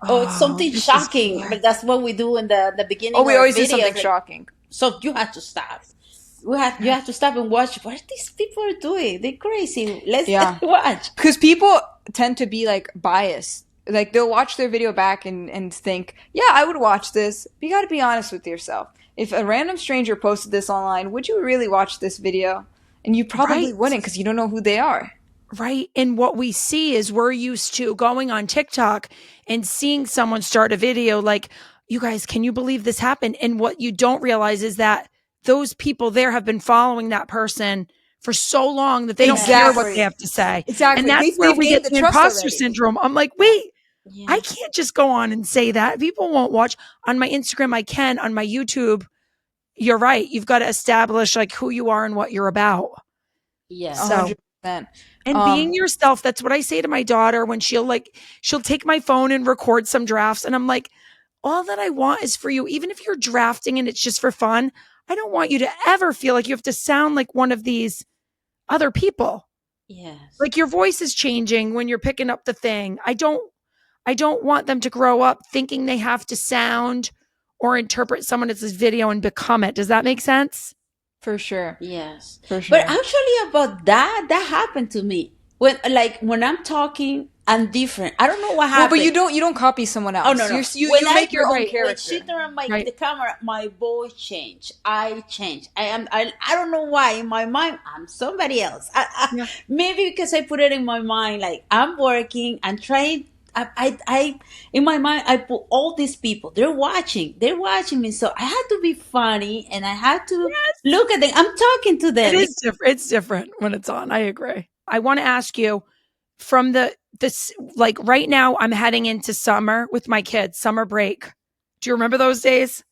Oh, it's something shocking, but that's what we do in the beginning. Oh, we always do videos, something like, shocking. So you have to stop. You have to stop and watch what these people are doing. They're crazy. Let's watch. Because people tend to be like biased. Like, they'll watch their video back and think, yeah, I would watch this. But you got to be honest with yourself. If a random stranger posted this online, would you really watch this video? And you probably wouldn't, because you don't know who they are. Right. And what we see is, we're used to going on TikTok and seeing someone start a video like, you guys, can you believe this happened? And what you don't realize is that those people there have been following that person for so long that they don't care what they have to say. Exactly. And that's where we get the imposter syndrome. I'm like, wait, I can't just go on and say that. People won't watch. On my Instagram, I can. On my YouTube, you're right. You've got to establish like who you are and what you're about. Yeah. So, 100%. and being yourself, that's what I say to my daughter when she'll take my phone and record some drafts. And I'm like, all that I want is for you. Even if you're drafting and it's just for fun, I don't want you to ever feel like you have to sound like one of these other people. Yes. Like, your voice is changing when you're picking up the thing. I don't want them to grow up thinking they have to sound or interpret someone else's video and become it. Does that make sense? For sure. Yes. For sure. But actually, about that happened to me. When I'm talking, I'm different. I don't know what happened. Well, but you don't copy someone else. Oh, no. You make your own character. When she turned on the camera, my voice changed. I changed. I don't know why. In my mind, I'm somebody else. Maybe because I put it in my mind, like, I'm working and trying. I in my mind, I put all these people. They're watching me. So I had to be funny, and I had to look at them. I'm talking to them. It is different. It's different when it's on. I agree. I want to ask you, from this, like, right now, I'm heading into summer with my kids, summer break. Do you remember those days?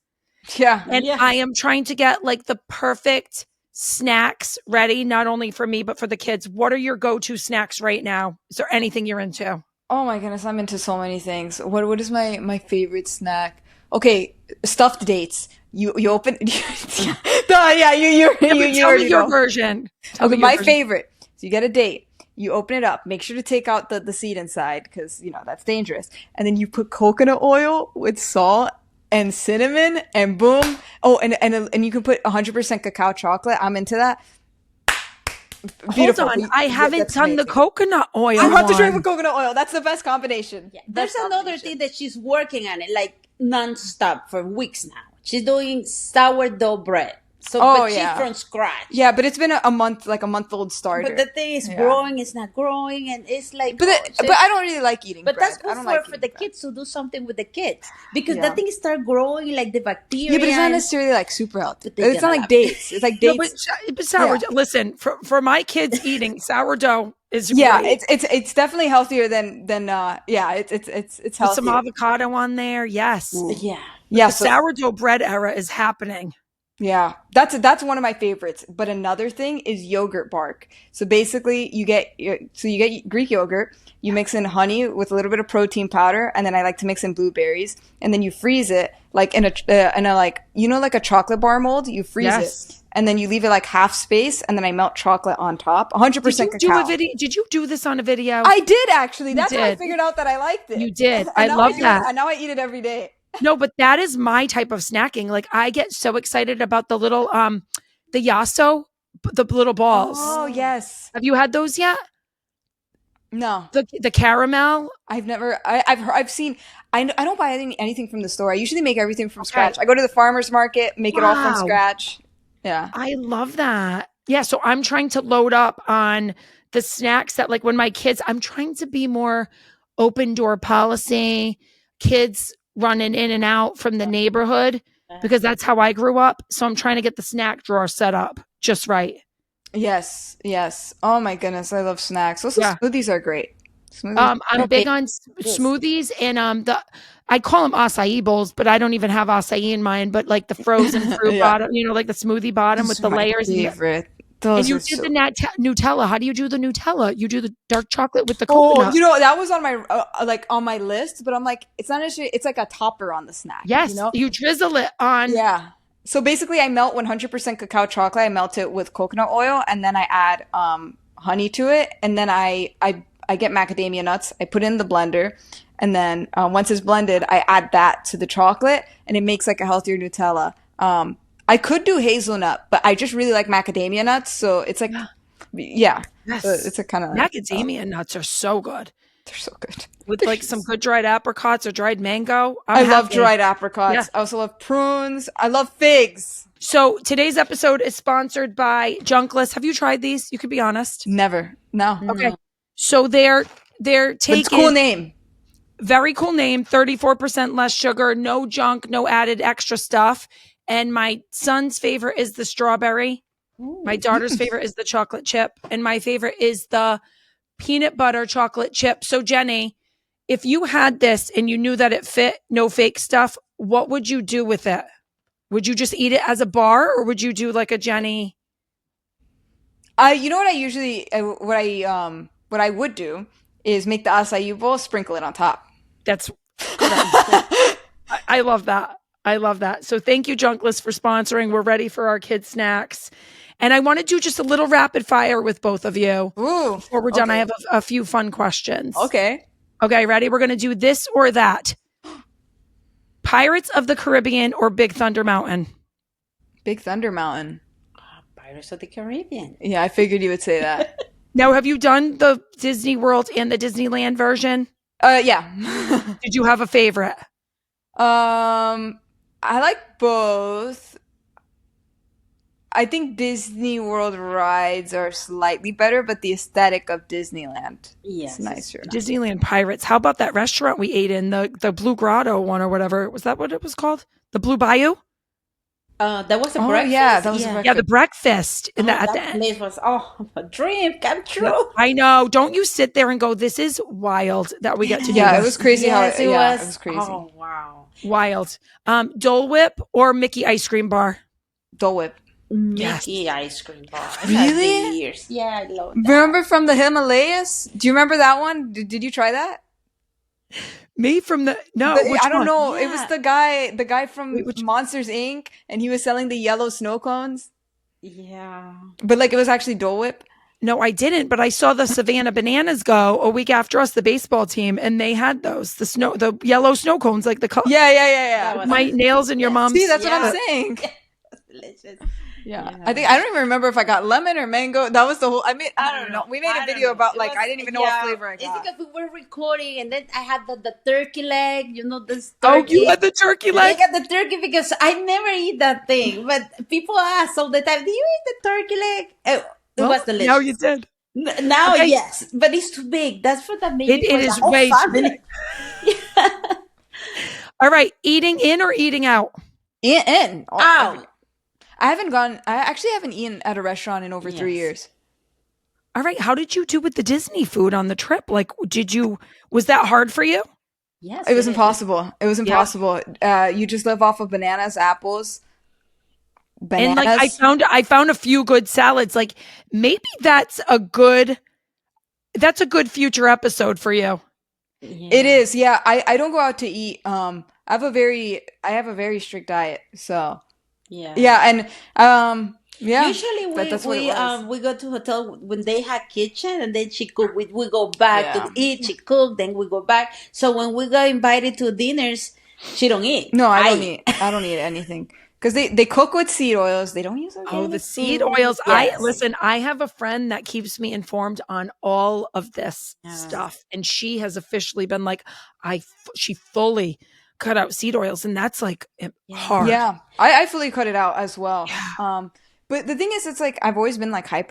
Yeah. And I am trying to get like the perfect snacks ready, not only for me, but for the kids. What are your go-to snacks right now? Is there anything you're into? Oh my goodness, I'm into so many things. What is my favorite snack? Okay, stuffed dates. You open. You tell me your version. Okay, my favorite. So you get a date. You open it up. Make sure to take out the seed inside, because that's dangerous. And then you put coconut oil with salt and cinnamon, and boom. Oh, and you can put 100% cacao chocolate. I'm into that. Beautiful. Hold on, I haven't done the coconut oil. You have to drink with coconut oil. That's the best combination. Yeah. There's another thing that she's working on it, like, nonstop for weeks now. She's doing sourdough bread. So, but she's from scratch. Yeah, but it's been a month, like a month-old starter. But the thing is, growing, it's not growing, and it's like. But I don't really like eating bread. But that's good for the kids to do something with the kids, because that thing start growing, like the bacteria. Yeah, but it's not necessarily like super healthy. It's not like dates. It's like dates. But sourdough. Listen, for my kids eating, sourdough is Yeah, great. it's definitely healthier than it's With healthier. some avocado on there. Yes. Yeah. Yeah, The sourdough bread era is happening. yeah, that's one of my favorites. But another thing is yogurt bark. So basically, you get Greek yogurt, you mix in honey with a little bit of protein powder, and then I like to mix in blueberries, and then you freeze it like in a like like a chocolate bar mold. You freeze it, and then you leave it like half space, and then I melt chocolate on top. 100% Did you do cacao. a video? Did you do this on a video? I did actually. That's how I did. figured out that I liked it. You did. And I now love do that. and now I eat it every day. No, but that is my type of snacking. Like I get so excited about the little the yasso, the little balls. Oh yes. Have you had those yet? No. The caramel? I've never. I've seen. I don't buy anything from the store. I usually make everything from scratch. I go to the farmer's market, make it all from scratch. Yeah. I love that. Yeah. So I'm trying to load up on the snacks that, like, when my kids, I'm trying to be more open door policy, kids running in and out from the neighborhood, because that's how I grew up. So I'm trying to get the snack drawer set up just right. Yes. Yes. Oh my goodness, I love snacks. Also, smoothies are great. I'm big on smoothies, and I call them acai bowls, but I don't even have acai in mine. But like the frozen fruit bottom, like the smoothie bottom with the layers. Favorite. And you did the Nutella. How do you do the Nutella? You do the dark chocolate with the coconut. Oh, that was on my on my list, but I'm like, it's not actually. It's like a topper on the snack. Yes, you drizzle it on. Yeah. So basically, I melt 100% cacao chocolate. I melt it with coconut oil, and then I add honey to it, and then I get macadamia nuts. I put it in the blender, and then once it's blended, I add that to the chocolate, and it makes like a healthier Nutella. I could do hazelnut, but I just really like macadamia nuts, so it's like, yes. It's a kind of macadamia nuts are so good. They're so good with like some good dried apricots or dried mango. I love dried apricots. Yeah. I also love prunes. I love figs. So today's episode is sponsored by JUNKLESS. Have you tried these? You could be honest. Never. No. Okay. So they're taking. It's a cool name. Very cool name. 34% less sugar, no junk, no added extra stuff. And my son's favorite is the strawberry. Ooh. My daughter's favorite is the chocolate chip. And my favorite is the peanut butter chocolate chip. So Jenny, if you had this and you knew that it fit, no fake stuff, what would you do with it? Would you just eat it as a bar, or would you do like a Jenny? You know what I usually what I would do is make the acai bowl, sprinkle it on top. That's I love that. I love that. So thank you, JUNKLESS, for sponsoring. We're ready for our kids' snacks. And I want to do just a little rapid fire with both of you. Ooh. Before we're done, I have a few fun questions. Okay. Okay, ready? We're going to do this or that. Pirates of the Caribbean or Big Thunder Mountain? Big Thunder Mountain. Pirates of the Caribbean. Yeah, I figured you would say that. Now, have you done the Disney World and the Disneyland version? Yeah. Did you have a favorite? I like both. I think Disney World rides are slightly better, but the aesthetic of Disneyland is nicer. Disneyland Pirates. How about that restaurant we ate in, the Blue Grotto one or whatever? Was that what it was called? The Blue Bayou? That was a breakfast. Yeah, that was a breakfast. Yeah, the breakfast. And that place was a dream come true. Yeah, I know. Don't you sit there and go, this is wild that we get to do Yeah, this. it was crazy how it was crazy. Oh, wow. Wild. Dole Whip or Mickey ice cream bar? Dole Whip. Mickey ice cream bar. Really? Years. Yeah, I love that. Remember from the Himalayas? Do you remember that one? Did you try that? Me from the I don't know. Yeah. It was the guy from Monsters Inc. and he was selling the yellow snow cones. Yeah. But like it was actually Dole Whip. No, I didn't, but I saw the Savannah Bananas go a week after us, the baseball team, and they had those, the yellow snow cones, like the color. Yeah. My nails in your mom's. See, that's what I'm saying. Delicious. Yeah. I don't even remember if I got lemon or mango. That was the whole. I don't know. We made a video about I didn't even know what flavor I got. It's because we were recording, and then I had the turkey leg. This turkey. Oh, you had the turkey leg? I got the turkey because I never eat that thing. But people ask all the time, "Do you eat the turkey leg?" It was delicious. Now you did. Now, yes, but it's too big. That's for the maybe it is way too big. All right, eating in or eating out? In. Out. I actually haven't eaten at a restaurant in over 3 years. All right. How did you do with the Disney food on the trip? Like, was that hard for you? Yes, It was it is. impossible. It was Yeah. impossible. You just live off of bananas, apples, And like, I bananas. found a few good salads. Like, maybe that's a good future episode for you. It Yeah. is. Yeah. I don't go out to eat. I have a very strict diet. So Yeah. yeah. And yeah, Usually but that's what it was. we go to hotel when they had kitchen and then she cook. We go back Yeah. to eat. She cook, then we go back. So when we got invited to dinners, she don't eat. No, I don't eat. eat. I don't eat anything because they cook with seed oils. They don't use Oh, the organic seed food. oils. Yes. I have a friend that keeps me informed on all of this Yeah. stuff. And she has officially been like, she fully cut out seed oils. And that's like hard. Yeah, I fully cut it out as well. Yeah. But the thing is, it's like I've always been like I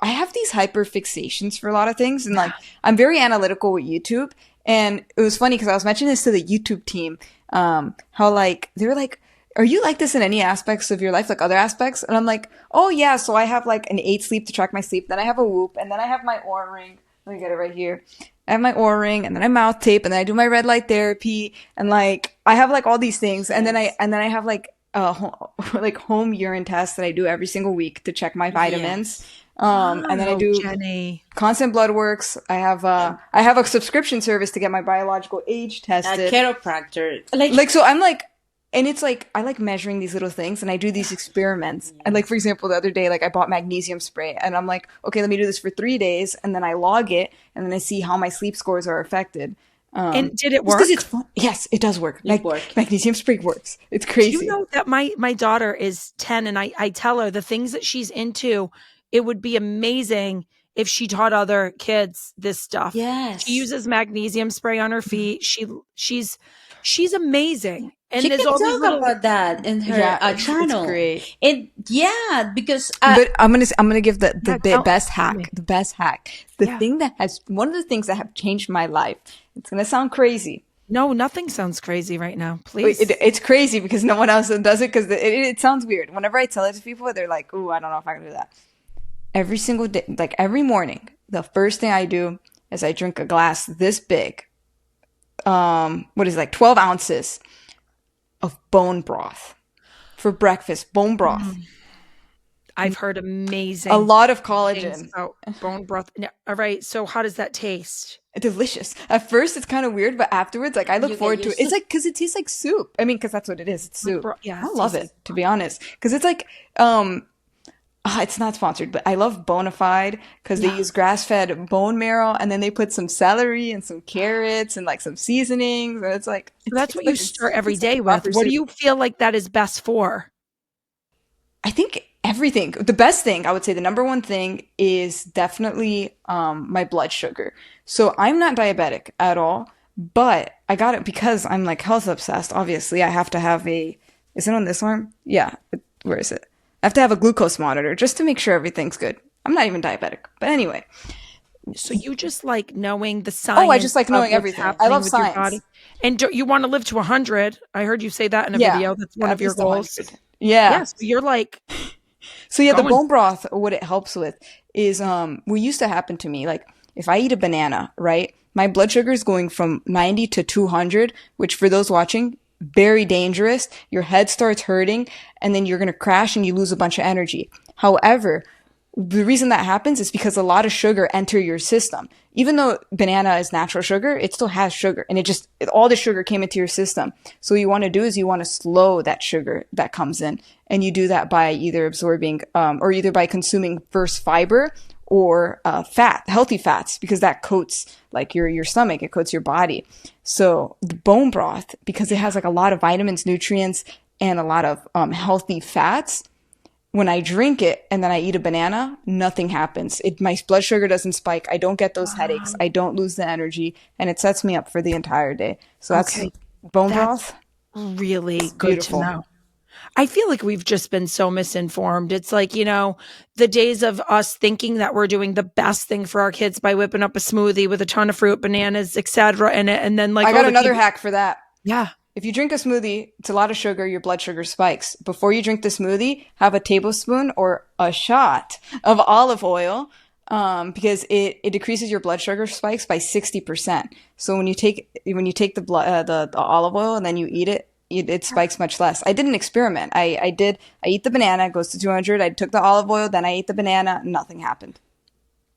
have these hyper fixations for a lot of things, and like I'm very analytical with YouTube. And it was funny because I was mentioning this to the YouTube team, how like they were like, "Are you like this in any aspects of your life, like other aspects?" And I'm like, "Oh yeah, so I have like an 8 sleep to track my sleep, then I have a Whoop, and then I have my Oura ring. Let me get it right here. I have my Oura ring, and then I mouth tape, and then I do my red light therapy, and like I have like all these things, and then I have like like home urine tests that I do every single week to check my vitamins. And then I do Jenny. constant blood works. I have a subscription service to get my biological age A tested. chiropractor. Like so I'm like, and it's like I like measuring these little things, and I do these experiments. And like for example, the other day, like I bought magnesium spray, and I'm like, okay, let me do this for 3 days, and then I log it, and then I see how my sleep scores are affected. And did it work? Because it's fun. Yes, it does work. Magnesium spray works. It's crazy. Do you know that my daughter is 10 and I tell her the things that she's into, it would be amazing if she taught other kids this stuff. Yes. She uses magnesium spray on her feet. She's amazing. And She there's can all these talk little about that in her channel. It's great. And yeah, because But I'm gonna give the tell best hack. me. The best hack. The thing that has one of the things that have changed my life. It's gonna sound crazy. No, nothing sounds crazy right now. Please. It's crazy because no one else does it because it sounds weird. Whenever I tell it to people, they're like, "Ooh, I don't know if I can do that." Every single day, like every morning, the first thing I do is I drink a glass this big. What is it, like 12 ounces of bone broth for breakfast. Bone broth. I've heard amazing. A lot of things collagen. about bone broth. Yeah, all right. So how does that taste? Delicious. At first, it's kind of weird, but afterwards, like I look You forward get to it. used It's to like because it tastes like soup. I mean, because that's what it is. It's soup. Yeah, I love it, to be honest, because it's like it's not sponsored, but I love Bonafide because they use grass-fed bone marrow, and then they put some celery and some carrots and like some seasonings, and it's like So that's what you start every day with. proper What do soup. you feel like that is best for? I think everything. The best thing, I would say the number one thing is definitely my blood sugar. So I'm not diabetic at all, but I got it because I'm like health obsessed. Obviously, I have to have is it on this arm? Yeah. Where is it? I have to have a glucose monitor just to make sure everything's good. I'm not even diabetic. But anyway. So you just like knowing the science. Oh, I just like of knowing what's everything. I happening love with your science. body. And you want to live to 100. I heard you say that in a video. That's one at of your least goals. 100. Yeah. Yes. You're like, So yeah, the going. bone broth, what it helps with is what used to happen to me, like if I eat a banana, right? My blood sugar is going from 90 to 200, which for those watching, very dangerous. Your head starts hurting and then you're going to crash and you lose a bunch of energy. However, the reason that happens is because a lot of sugar enter your system. Even though banana is natural sugar, it still has sugar and all the sugar came into your system. So what you want to do is you want to slow that sugar that comes in. And you do that by either absorbing, or either by consuming first fiber or healthy fats, because that coats like your stomach, it coats your body. So the bone broth, because it has like a lot of vitamins, nutrients, and a lot of healthy fats, when I drink it and then I eat a banana, nothing happens. My blood sugar doesn't spike. I don't get those headaches. I don't lose the energy, and it sets me up for the entire day. So that's bone broth. Really good beautiful. to know. I feel like we've just been so misinformed. It's like, the days of us thinking that we're doing the best thing for our kids by whipping up a smoothie with a ton of fruit, bananas, etc. in it. And then like, I got another hack for that. Yeah. If you drink a smoothie, it's a lot of sugar, your blood sugar spikes. Before you drink the smoothie, have a tablespoon or a shot of olive oil because it decreases your blood sugar spikes by 60%. So when you take the olive oil and then you eat it, it spikes much less. I did an experiment. I eat the banana, it goes to 200. I took the olive oil, then I ate the banana, nothing happened.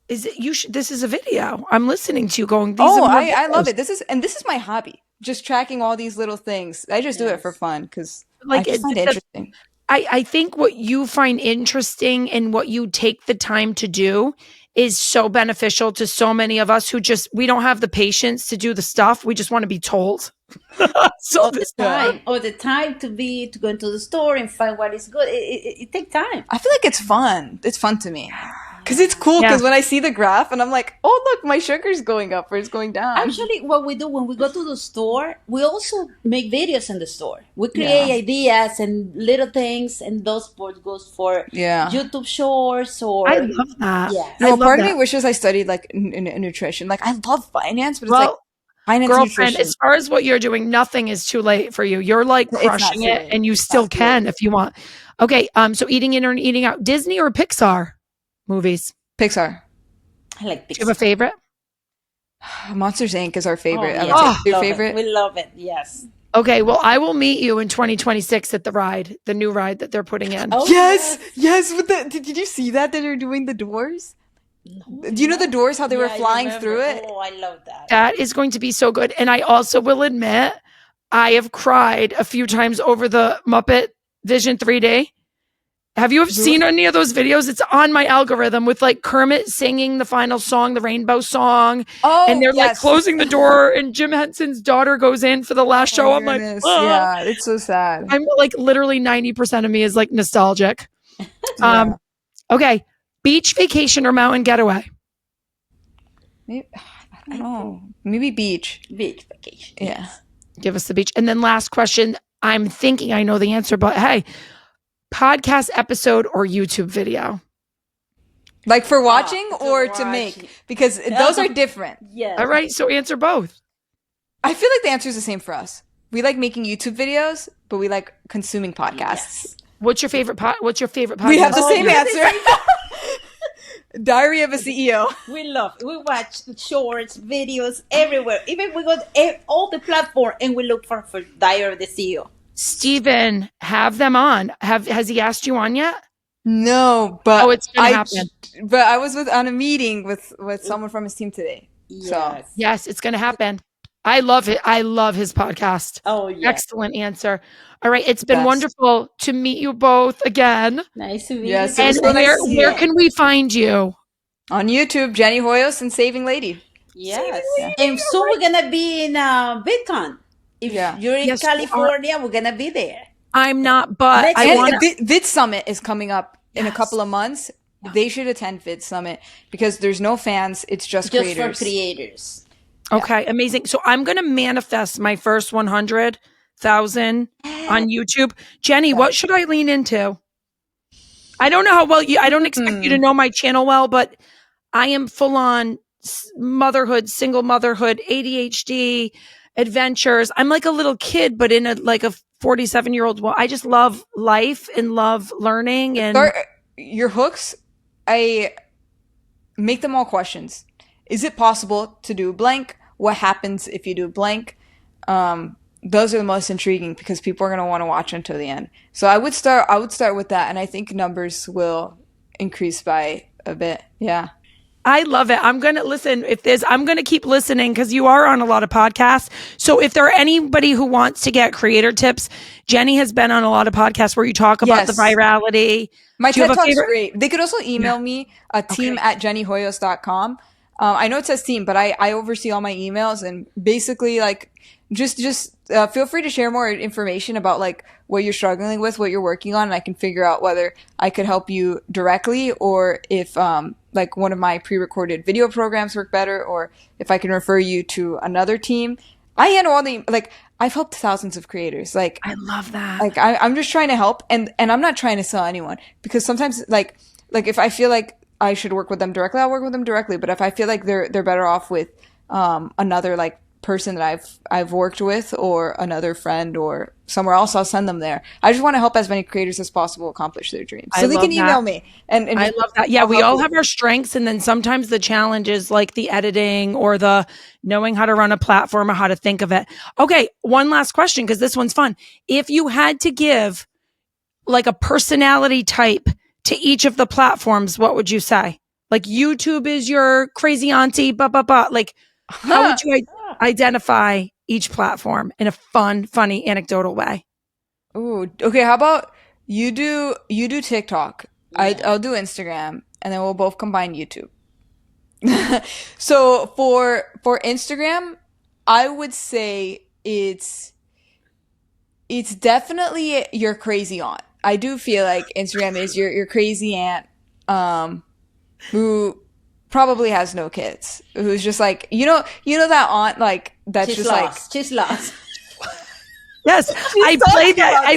Is it you? This is a video. I'm listening to you going. I love it. This is my hobby. Just tracking all these little things. I just do it for fun because I just find it interesting. I think what you find interesting and what you take the time to do is so beneficial to so many of us who we don't have the patience to do the stuff. We just want to be told. All the time to go into the store and find what is good. It takes time. I feel like it's fun. It's fun to me. Because it's cool, because when I see the graph and I'm like, oh, look, my sugar's going up or it's going down. Actually, what we do when we go to the store, we also make videos in the store. We create ideas and little things, and those boards goes for YouTube shorts or... I love that. Yeah. No, part of me wishes I studied like nutrition. Like, I love finance, but it's like finance girlfriend, nutrition. As far as what you're doing, nothing is too late for you. You're like crushing it, and you still can if you want. Okay, so eating in or eating out, Disney or Pixar movies? Pixar. I like Pixar. Do you have a favorite? Monsters Inc. is our favorite. Your favorite? We love it. Yes. Okay, well, I will meet you in 2026 at the new ride that they're putting in. Oh, yes. With did you see that they're doing the doors? No, do you know the doors? How they were flying through it? Oh, I love that. That is going to be so good. And I also will admit, I have cried a few times over the Muppet Vision 3D. Have you ever seen any of those videos? It's on my algorithm with like Kermit singing the final song, the Rainbow Song. Oh, and they're like closing the door and Jim Henson's daughter goes in for the last show. I'm like, yeah, it's so sad. I'm like literally 90% of me is like nostalgic. Okay. Beach vacation or mountain getaway? Maybe, I don't know. Maybe beach. Beach vacation. Yeah. Give us the beach. And then last question. I'm thinking I know the answer, but hey, podcast episode or YouTube video? Like for watching or to make? Because those are different. Yeah. All right. So answer both. I feel like the answer is the same for us. We like making YouTube videos, but we like consuming podcasts. Yes. What's your favorite podcast? We have the same answer. Diary of a CEO. We watch shorts, videos everywhere. Even we go all the platform and we look for Diary of the CEO. Steven, have them on. Has he asked you on yet? No, but it's gonna happen. But I was on a meeting with someone from his team today. Yes. So yes, it's gonna happen. I love it. I love his podcast. Oh, yeah. Excellent answer. All right. It's been wonderful to meet you both again. Nice to meet you. Yes, and where can we find you? On YouTube, Jenny Hoyos and Saving Lady. Yes. And soon we're going to be in VidCon. If you're in California, we're going to be there. I'm not, but Vid Summit is coming up in a couple of months. They should attend Vid Summit because there's no fans. It's just creators. For creators. Okay, amazing. So I'm going to manifest my first 100,000 on YouTube. Jenny, what should I lean into? I don't know how well I don't expect you to know my channel well, but I am full on motherhood, single motherhood, ADHD, adventures. I'm like a little kid, but in a 47-year-old. I just love life and love learning. And your hooks, I make them all questions. Is it possible to do blank? What happens if you do blank? Those are the most intriguing because people are going to want to watch until the end. So I would start with that, and I think numbers will increase by a bit. Yeah. I love it. I'm going to listen. I'm going to keep listening because you are on a lot of podcasts. So if there are anybody who wants to get creator tips, Jenny has been on a lot of podcasts where you talk about the virality. My TED Talk's great. They could also email me team@jennyhoyos.com. I know it says team, but I oversee all my emails, and basically just feel free to share more information about like what you're struggling with, what you're working on, and I can figure out whether I could help you directly or if like one of my pre-recorded video programs work better, or if I can refer you to another team. I handle all the I've helped thousands of creators. Like I love that. Like I'm just trying to help, and I'm not trying to sell anyone, because sometimes like if I feel like I should work with them directly, I'll work with them directly. But if I feel like they're better off with another like person that I've worked with or another friend or somewhere else, I'll send them there. I just want to help as many creators as possible accomplish their dreams. So they can email me. And I love that. Yeah, we all have our strengths, and then sometimes the challenge is like the editing or the knowing how to run a platform or how to think of it. Okay, one last question, because this one's fun. If you had to give like a personality type to each of the platforms, what would you say? Like YouTube is your crazy auntie, Like, how would you identify each platform in a fun, funny, anecdotal way? Ooh, okay. How about you do TikTok? I'll do Instagram, and then we'll both combine YouTube. So for Instagram, I would say it's definitely your crazy aunt. I do feel like Instagram is your crazy aunt, who probably has no kids, who's just like, you know that aunt, like, that's She's just lost. She's lost. Yes, I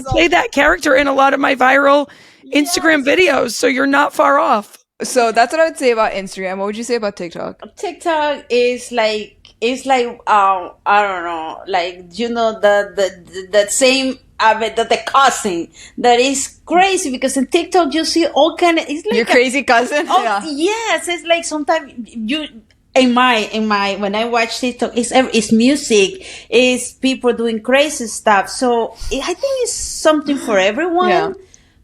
played that character in a lot of my viral Instagram videos, so you're not far off. So that's what I would say about Instagram. What would you say about TikTok? TikTok is like, I don't know, like, you know, the same the cousin that is crazy, because in TikTok you see all kind of, it's like your crazy cousin. Yeah. Yes, it's like sometimes you in my when I watch TikTok, it's music, it's people doing crazy stuff. So I think it's something for everyone,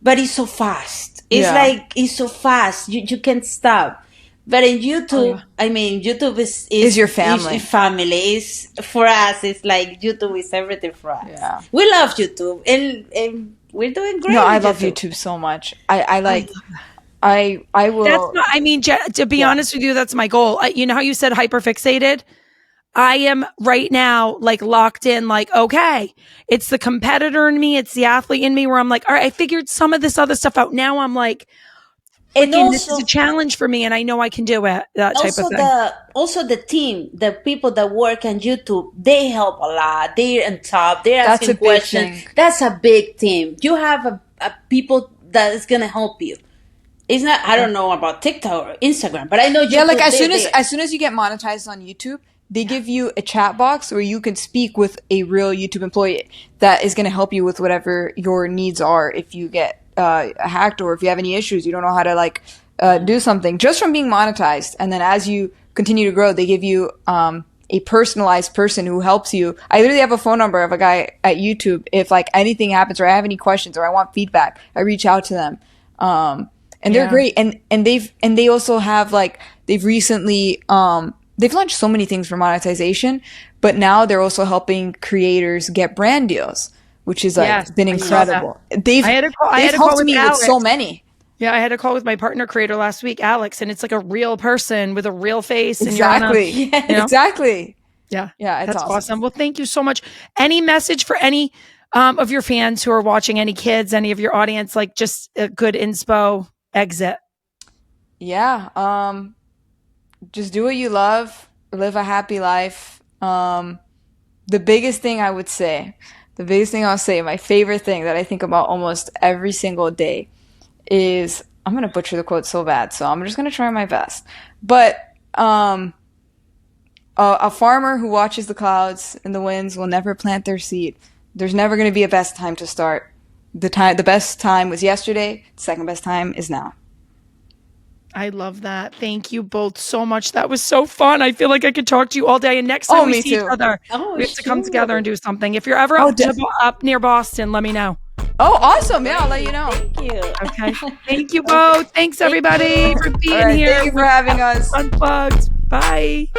but it's so fast. It's like, it's so fast. You can't stop. But in YouTube, I mean, YouTube is your family. Is for us. It's like YouTube is everything for us. Yeah. We love YouTube, and we're doing great. No, I love YouTube so much. I will. That's not, I mean, to be honest with you, that's my goal. You know how you said hyperfixated? I am right now like locked in, like, okay, it's the competitor in me, it's the athlete in me, where I'm like, all right, I figured some of this other stuff out. Now I'm like, and also, this is a challenge for me, and I know I can do it. That type of thing. Also, the team, the people that work on YouTube, they help a lot. They're on top. They're asking questions. That's a big team. You have a people that is gonna help you. It's not. I don't know about TikTok or Instagram, but I know YouTube. Yeah, like as soon as you get monetized on YouTube, they give you a chat box where you can speak with a real YouTube employee that is going to help you with whatever your needs are. If you get hacked, or if you have any issues, you don't know how to like do something, just from being monetized. And then as you continue to grow, they give you a personalized person who helps you. I literally have a phone number of a guy at YouTube. If like anything happens, or I have any questions, or I want feedback, I reach out to them. And they're great. And they also have like, they've recently they've launched so many things for monetization, but now they're also helping creators get brand deals, which is like been incredible. They've helped me with so many. Yeah, I had a call with my partner creator last week, Alex, and it's like a real person with a real face. Exactly. And Exactly. Yeah. Yeah. That's awesome. Well, thank you so much. Any message for any of your fans who are watching, any kids, any of your audience, like just a good inspo exit? Yeah. Just do what you love, live a happy life. The biggest thing I'll say, my favorite thing that I think about almost every single day is, I'm going to butcher the quote so bad, so I'm just going to try my best. But a farmer who watches the clouds and the winds will never plant their seed. There's never going to be a best time to start. The best time was yesterday. The second best time is now. I love that. Thank you both so much. That was so fun. I feel like I could talk to you all day. And next time we see each other, we have to come together and do something. If you're ever up near Boston, let me know. Oh, awesome. Yeah, I'll let you know. Thank you. Okay. Thank you both. Thanks, everybody, for being here. Thank you for having us. Unplugged. Bye.